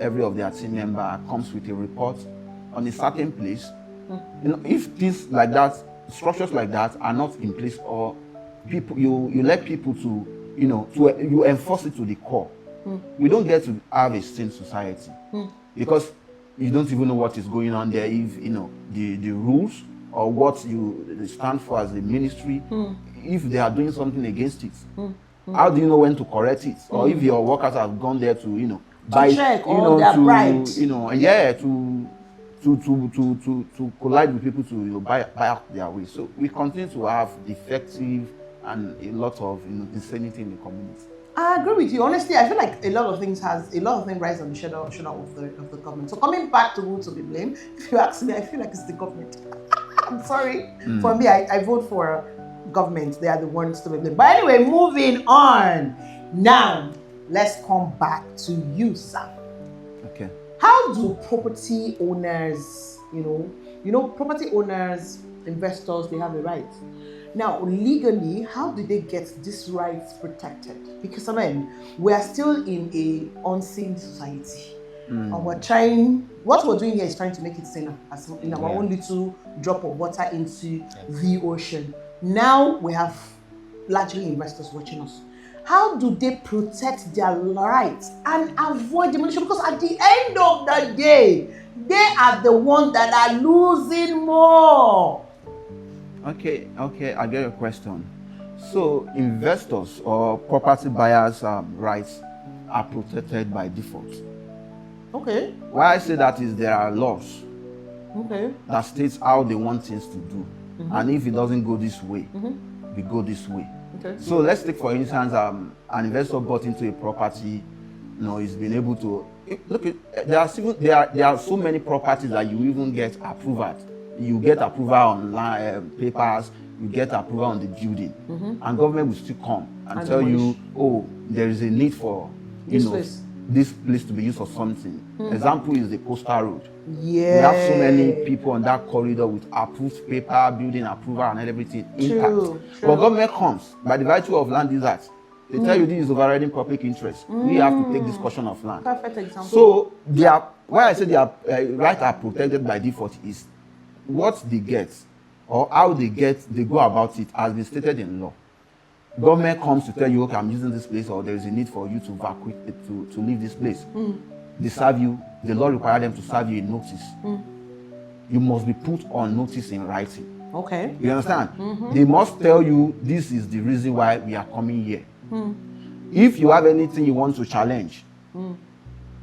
every of their team member comes with a report on a certain place. If things like that, structures like that are not in place, or people, you let people to, you enforce it to the core. We don't get to have a sane society because you don't even know what is going on there. If the rules or what you stand for as a ministry, if they are doing something against it, how do you know when to correct it? Or if your workers have gone there to buy, check all their bribes, to collide with people to buy out their way. So we continue to have defective and a lot of insanity in the community. I agree with you. Honestly, I feel like a lot of things rise on the shoulder of the government. So coming back to who to be blamed, if you ask me, I feel like it's the government. I'm sorry. For me, I vote for government. They are the ones to be blamed. But anyway, moving on. Now, let's come back to you, Sam. Okay. How do property owners, property owners, investors, they have a right. Now, legally, how do they get these rights protected? Because, we are still in a unseen society. And what we're doing here is trying to make it saner, as in our own little drop of water into the ocean. Now, we have largely investors watching us. How do they protect their rights and avoid demolition? Because at the end of the day, they are the ones that are losing more. Okay, I get your question. So investors or property buyers' rights are protected by default. Okay. Why I say that is there are laws that states how they want things to do. And if it doesn't go this way, we go this way. Okay. So let's take for instance, an investor bought into a property, he's been able to look at there are so many properties that you even get approval. You get approval on papers, you get approval on the building, and government will still come and tell you, oh, there is a need for this place to be used for something. Example is the coastal road. Yeah. We have so many people on that corridor with approved paper, building approval and everything intact. But government comes by the virtue of land use act. They tell you this is overriding public interest. We have to take this portion of land. Perfect example. So why I say their rights are protected by default is what they get or how they go about it has been stated in law. Government comes to tell you, okay, I'm using this place, or there is a need for you to evacuate to leave this place. They serve you. The law requires them to serve you a notice. You must be put on notice in writing. Okay. You understand? They must tell you this is the reason why we are coming here. If you have anything you want to challenge,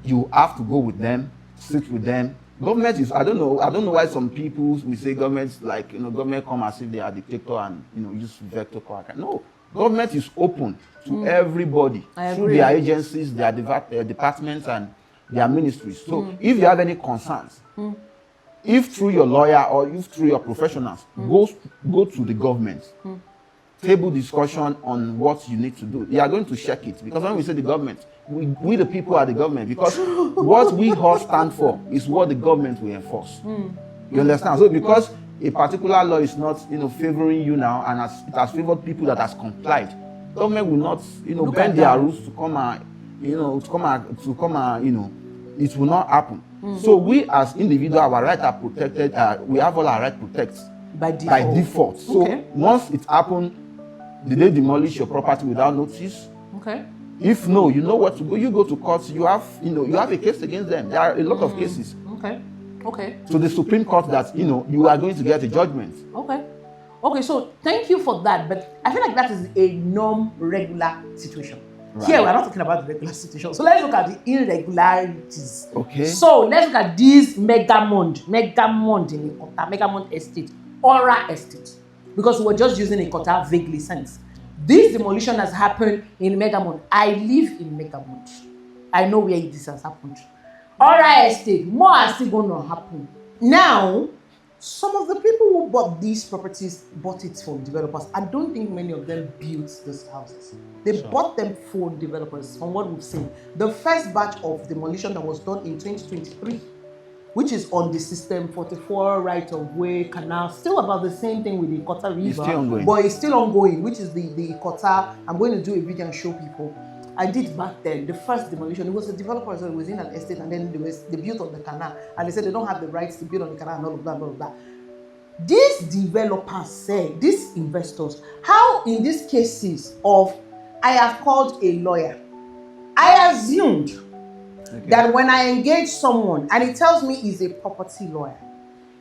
you have to go with them, sit with them. Government is, I don't know why some people will say government, like, government come as if they are dictator and, use vector power. No, government is open to everybody through their agencies, their departments and their ministries. So if you have any concerns, if through your lawyer or if through your professionals, go to the government. Table discussion on what you need to do. They are going to check it, because when we say the government, we the people are the government, because what we all stand for is what the government will enforce. You understand? So because a particular law is not favoring you now, and it has favored people that has complied, government will not bend their rules to come and it will not happen. So we as individuals, our rights are protected. We have all our rights protected by default. So once it happens, did they demolish your property without notice? Okay. If no, you know what to go. You go to court. You have a case against them. There are a lot of cases. Okay. So the Supreme Court that you are going to get a judgment. Okay. So thank you for that. But I feel like that is a non-regular situation. Right. Here we're not talking about the regular situation. So let's look at the irregularities. Okay. So let's look at this megamond in Ikota, megamond estate, Aura estate. Because we're just using Ikota vaguely sense. This demolition has happened in Megamond. I live in Megamond. I know where this has happened. Aura estate, more are still going to happen. Now, some of the people who bought these properties bought it from developers. I don't think many of them built these houses. They bought them for developers, from what we've seen. The first batch of demolition that was done in 2023, which is on the system 44 right-of-way canal, still about the same thing with the Ikota River. It's still ongoing. But it's still ongoing, which is the Ikota. I'm going to do a video and show people. I did back then, the first demolition. It was a developer, so it was in an estate, and then they built on the canal. And they said they don't have the rights to build on the canal and all of that, all of that. These developers said, these investors, how in these cases of, I have called a lawyer, I assumed that when I engage someone and he tells me he's a property lawyer,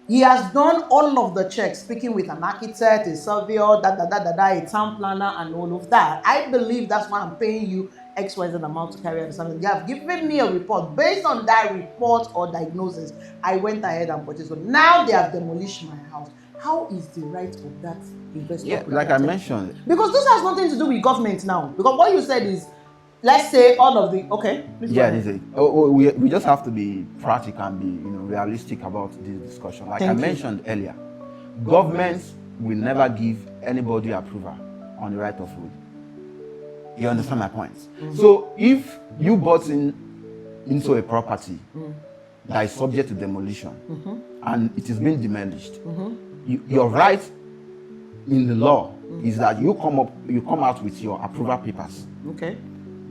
he has done all of the checks, speaking with an architect, a surveyor, a town planner, and all of that. I believe that's why I'm paying you XYZ amount to carry out something. They have given me a report. Based on that report or diagnosis, I went ahead and purchased one. Now they have demolished my house. How is the right of that investor? Yeah, like I mentioned. Because this has nothing to do with government now. Because what you said is, let's say all of the we just have to be practical and be realistic about this discussion. Like I mentioned earlier, governments will never give anybody approval on the right of way. You understand my point? So if you bought into a property that is subject to demolition and it is being demolished, your right in the law is that you come out with your approval papers. Okay.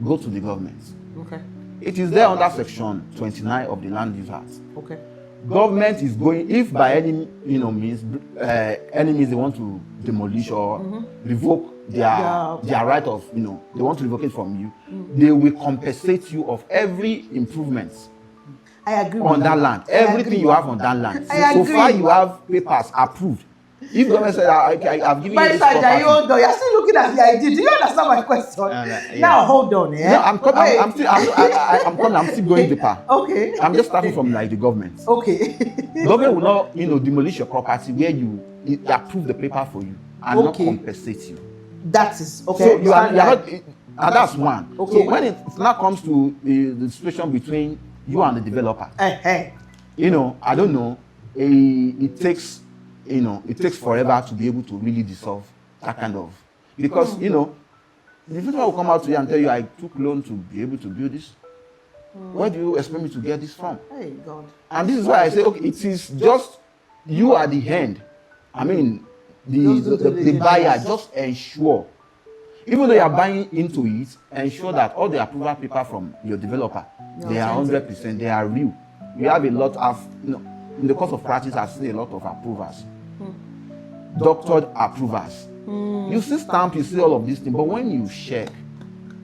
Go to the government. Okay. It is there under section 29 of the Land Use Act. Okay. Government is going, if by any means they want to demolish or revoke their right of they want to revoke it from you, they will compensate you of every improvement. I agree on that land. Everything you have on that land. So far you have papers approved. If government said I've given you this property, you're still looking at the idea. Do you understand my question? Now hold on. No, I'm still going deeper. Okay. I'm just starting from the government. Okay. Government will not demolish your property where they approve the paper for you and not compensate you. That is okay. So you are not, and that's one. Okay. So when it now comes to the situation between you and the developer. Hey. You know, I don't know. It takes forever to be able to really dissolve that kind of, because the developer will come out to you and tell you, I took loan to be able to build this. Where do you expect me to get this from? Hey God. And this is why I say, okay, it is just you at the end. I mean, the buyer, just ensure, even though you are buying into it, ensure that all the approval paper from your developer, they are 100%, they are real. We have a lot of, in the course of practice, I've seen a lot of approvers, doctored approvers. You see stamp, you see all of these things, but when you check,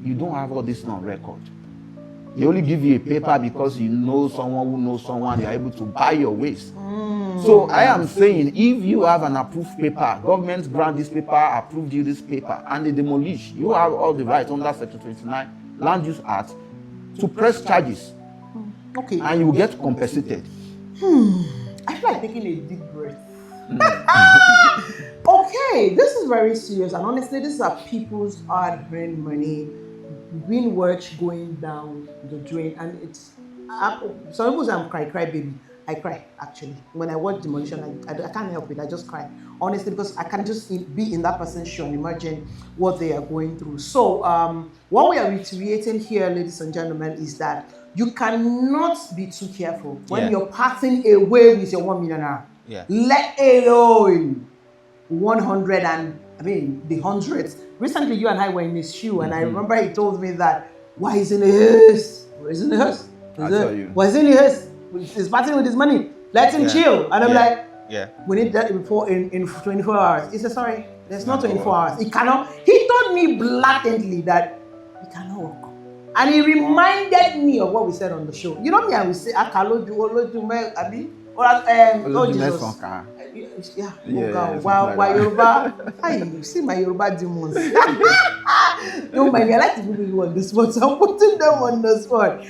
you don't have all this on record. They only give you a paper because you know someone who knows someone, they are able to buy your waste. So I am saying, if you have an approved paper, government grant this paper, approved you this paper, and they demolish, you have all the rights under Section 29 Land Use Act to press charges. Okay. And you will get compensated. I feel like taking a deep breath. Okay, this is very serious, and honestly, these are people's hard-earned money, green work going down the drain, and it's some people say I'm cry baby. I cry actually when I watch Demolition. I can't help it. I just cry honestly, because I can just be in that person's shoe and imagine what they are going through. So what we are reiterating here, ladies and gentlemen, is that you cannot be too careful when you're passing away with your 1 million naira. Let alone 100 and the hundreds. Recently, you and I were in his shoe, and I remember he told me that, why isn't he his? Why isn't he his? Why isn't he his? He's partying with his money. Let him chill. And I'm like, we need that before in 24 hours. He said, sorry, there's not 24 hours. He cannot. He told me blatantly that he cannot work. And he reminded me of what we said on the show. You know me, I will say, Abi, oh Jesus. Why Yoruba? You see my Yoruba demons. Don't mind me, I like to put people on the spot, so I'm putting them on the spot.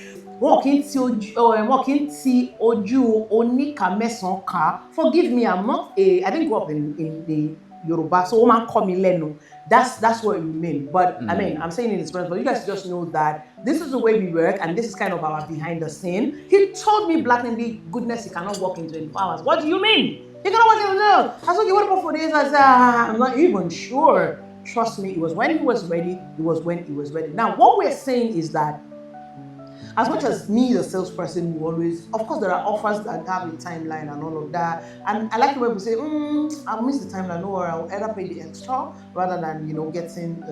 Forgive me, I didn't grow up in the Yoruba, so woman call me Leno. That's what you mean. But I'm saying in this point, but you guys just know that this is the way we work, and this is kind of our behind the scene. He told me blatantly, goodness, he cannot work in 24 hours. What do you mean? He cannot work in 24 hours. I said, okay, what about for this? I said, I'm not even sure. Trust me, it was when he was ready, it was when he was ready. Now, what we're saying is that as much as me, the salesperson, will always, of course, there are offers that have a timeline and all of that. And I like the way people say, I'll miss the timeline, no worry, I'll either pay the extra rather than, getting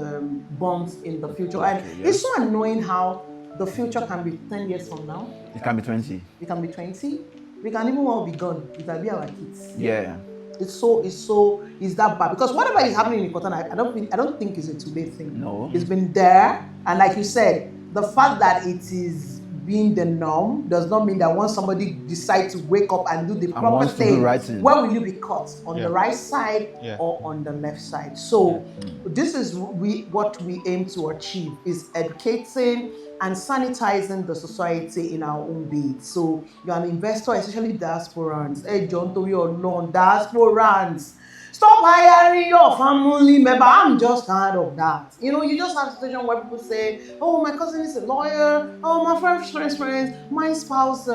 bumps in the future. And it's so annoying how the future can be 10 years from now. It can be 20. It can be 20. We can even all be gone. It can be our kids. Yeah. It's that bad, because whatever is happening in Ikota, I don't think it's a today thing. No. It's been there, and like you said, the fact that it is being the norm does not mean that once somebody decides to wake up and do the proper thing, where will you be caught? On the right side or on the left side? So this is what we aim to achieve, is educating and sanitizing the society in our own bid. So you're an investor, especially diasporans. Hey, John, to your loan, diasporans. Stop hiring your family member. I'm just tired of that. You just have a situation where people say, oh, my cousin is a lawyer. Oh, my friend, my spouse,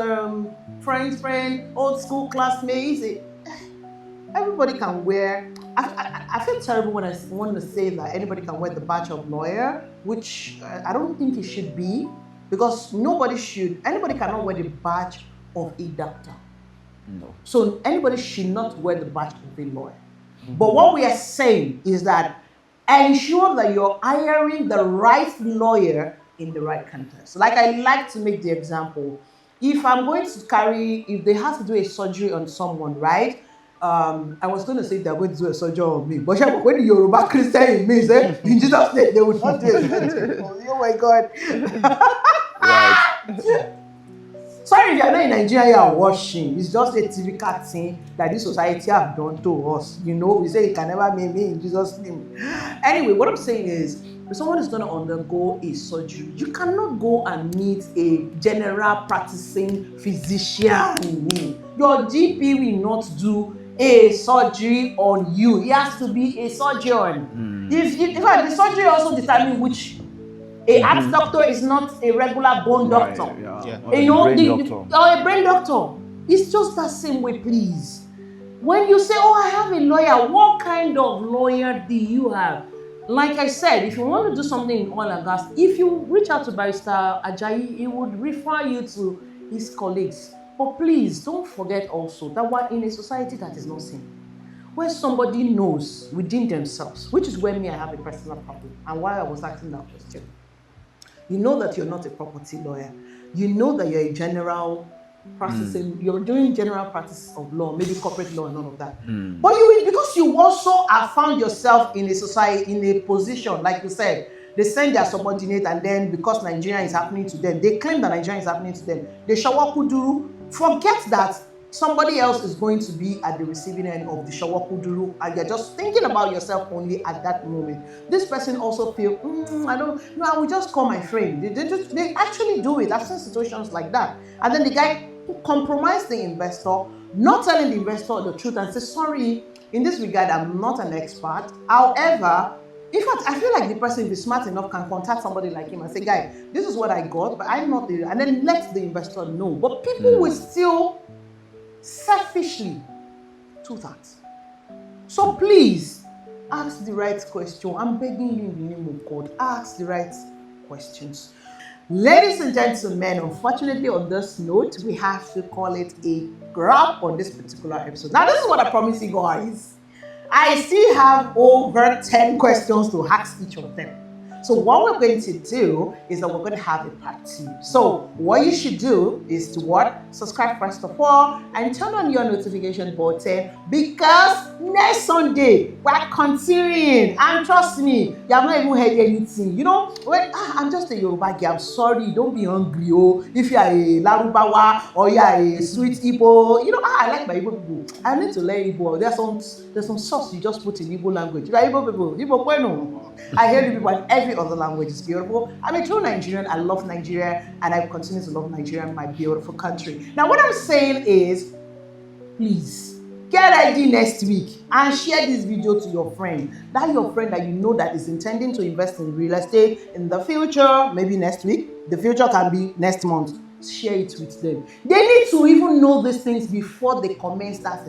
friend, old school classmate. Everybody can wear. I feel terrible when I want to say that anybody can wear the badge of lawyer, which I don't think it should be, because anybody cannot wear the badge of a doctor. No. So anybody should not wear the badge of a lawyer. But what we are saying is that ensure that you're hiring the right lawyer in the right context. Like I like to make the example. If they have to do a surgery on someone, right? I was going to say they're going to do a surgery on me. But when the Yoruba Christian in me say, in Jesus' name, they would not do a surgery. Oh my God. Right. Sorry if you're not in Nigeria, you're watching. It's just a typical thing that this society have done to us. We say it can never be me in Jesus' name. Anyway, what I'm saying is, if someone is going to undergo a surgery, you cannot go and meet a general practicing physician. Your GP will not do a surgery on you. He has to be a surgeon. In fact, the surgery also determines which A heart doctor is not a regular bone doctor. Yeah. Yeah. You know, Brain doctor. or a brain doctor. It's just that same way, please. When you say, oh, I have a lawyer, what kind of lawyer do you have? Like I said, if you want to do something in oil and gas, if you reach out to Barrister Ajayi, he would refer you to his colleagues. But please don't forget also that we're in a society that is not sane, where somebody knows within themselves, which is where me I have a personal problem, and why I was asking that question. You know that you're not a property lawyer. You know that you're a general practicing, you're doing general practice of law, maybe corporate law and all of that. But because you also have found yourself in a society, in a position, like you said, they send their subordinate, and then because Nigeria is happening to them, they claim that Nigeria is happening to them. They shawakuduru, forget that somebody else is going to be at the receiving end of the shawakuduru, and you're just thinking about yourself only at that moment. This person also feel, I will just call my friend. They actually do it. I've seen situations like that. And then the guy compromised the investor, not telling the investor the truth, and say, sorry, in this regard, I'm not an expert. However, in fact, I feel like the person, if he's smart enough, can contact somebody like him and say, guy, this is what I got, but I'm not the, and then let the investor know. But people will still selfishly do that. So please, ask the right question. I'm begging you in the name of God, ask the right questions. Ladies and gentlemen, unfortunately on this note, we have to call it a wrap on this particular episode. Now, this is what I promise you guys. I still have over 10 questions to ask each of them. So what we're going to do is that we're going to have a part 2. So what you should do is to what? Subscribe first of all and turn on your notification button, because next Sunday we're continuing. And trust me, you have not even heard anything. You know, when I'm just a Yoruba girl, I'm sorry, don't be hungry. Oh, if you are a Larubawa or you are a sweet Igbo, you know, I like my Igbo people. I need to learn Igbo. There's some sauce you just put in Igbo language. You are Igbo people, Igbo bueno. I hear the people in every other language is beautiful. I'm a true Nigerian. I love Nigeria, and I continue to love Nigeria, my beautiful country. Now, what I'm saying is, please get ready next week and share this video to your friend. That your friend that you know that is intending to invest in real estate in the future, maybe next week. The future can be next month. Share it with them. They need to even know these things before they commence that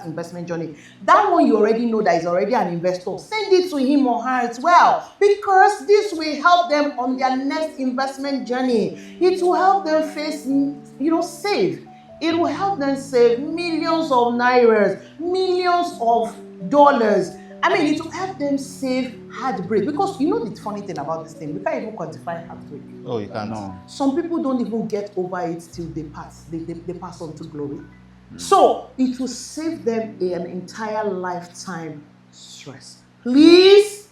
investment journey. That one you already know that is already an investor. Send it to him or her as well, because this will help them on their next investment journey. It will help them save. It will help them save millions of nairas, millions of dollars. I mean, it will help them save heartbreak, because you know the funny thing about this thing, we can't even quantify heartbreak. Oh, you can't. No. Some people don't even get over it till they pass. They pass on to glory. So it will save them an entire lifetime stress. Please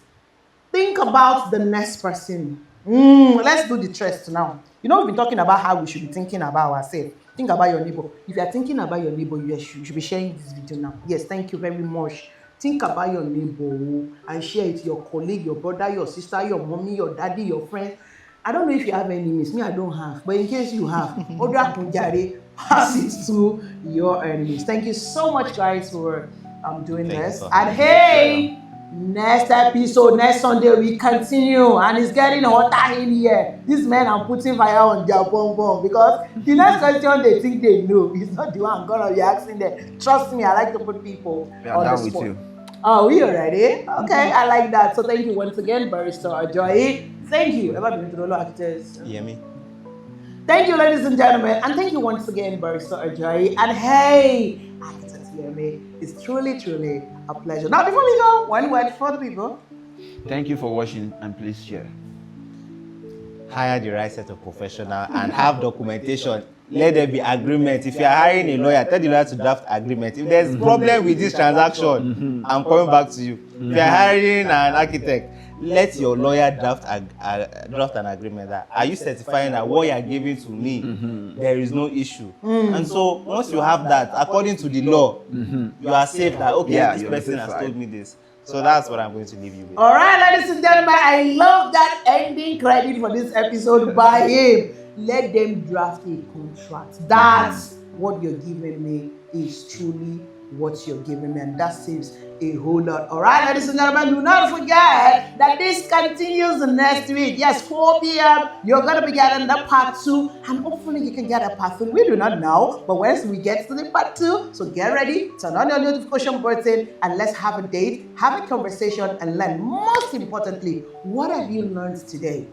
think about the next person. Let's do the trust now. You know, we've been talking about how we should be thinking about ourselves. Think about your neighbor. If you are thinking about your neighbor, you should be sharing this video now. Yes, thank you very much. Think about your neighbor and share it to your colleague, your brother, your sister, your mommy, your daddy, your friend. I don't know if you have enemies. Me, I don't have. But in case you have, pass it to your enemies. Thank you so much, guys, for doing this. And hey, next episode, next Sunday, we continue. And it's getting hotter in here. These men are putting fire on their bomb because the next question they think they know. It's not the one I'm going to be asking them. Trust me, I like to put people on the spot. With you. Oh, we already? Okay, I like that. So thank you once again, Barrister Ajayi. Thank you. Yemi. Thank you, ladies and gentlemen. And thank you once again, Barrister Ajayi. And hey, Architect Yemi, it's truly, truly a pleasure. Now, before we go, one word for the people. Thank you for watching, and please share. Hire the right set of professionals and have documentation. Let there be agreement. If you are hiring a lawyer, tell the lawyer to draft agreement. If there's problem with this transaction, I'm coming back to you. If you are hiring an architect, let your lawyer draft an agreement that, are you certifying that what you are giving to me, there is no issue. And so once you have that, according to the law, you are safe that, okay, this person has told me this. So that's what I'm going to leave you with. All right, ladies and gentlemen, I love that ending credit for this episode by him. Let them draft a contract. That's what you're giving me is truly what you're giving me, and that saves a whole lot. All right, ladies and gentlemen, do not forget that this continues next week. Yes, 4 p.m. You're going to be getting the part 2, and hopefully you can get a part 3. We do not know, but once we get to the part 2, so get ready, turn on your notification button, and let's have a date, have a conversation, and learn. Most importantly, what have you learned today?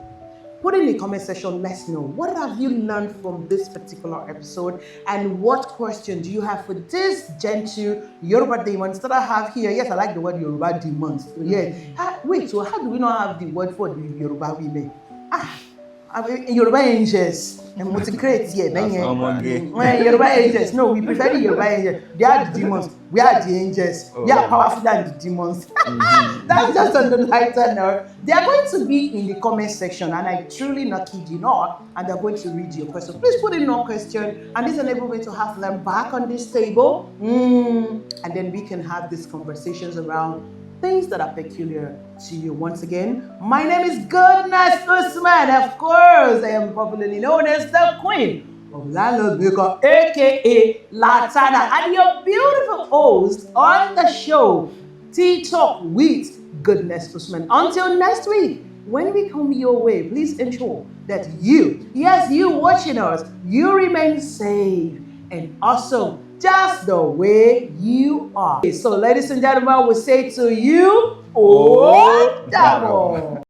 Put in the comment section, let's know, what have you learned from this particular episode, and what question do you have for this gentle Yoruba demons that I have here? Yes, I like the word Yoruba demons. So yeah. Wait, so how do we not have the word for the Yoruba women? Yoruba angels. And multi-create, Yoruba angels. No, we prefer the Yoruba angels. They are the demons. We are the angels. We are powerful than the demons. That's just on the lighter note. They are going to be in the comment section, and I truly not kid you not, and they're going to read your question. Please put in no question, and this enables me to have them back on this table, and then we can have these conversations around things that are peculiar to you. Once again, my name is Goodness Usman. Of course, I am popularly known as the Queen of Landlord Maker, aka Latana, and your beautiful host on the show, Tea Talk with Goodness Usman. Until next week, when we come your way, please ensure that you, yes, you watching us, you remain safe and awesome, just the way you are. So, ladies and gentlemen, we say to you, oh, double.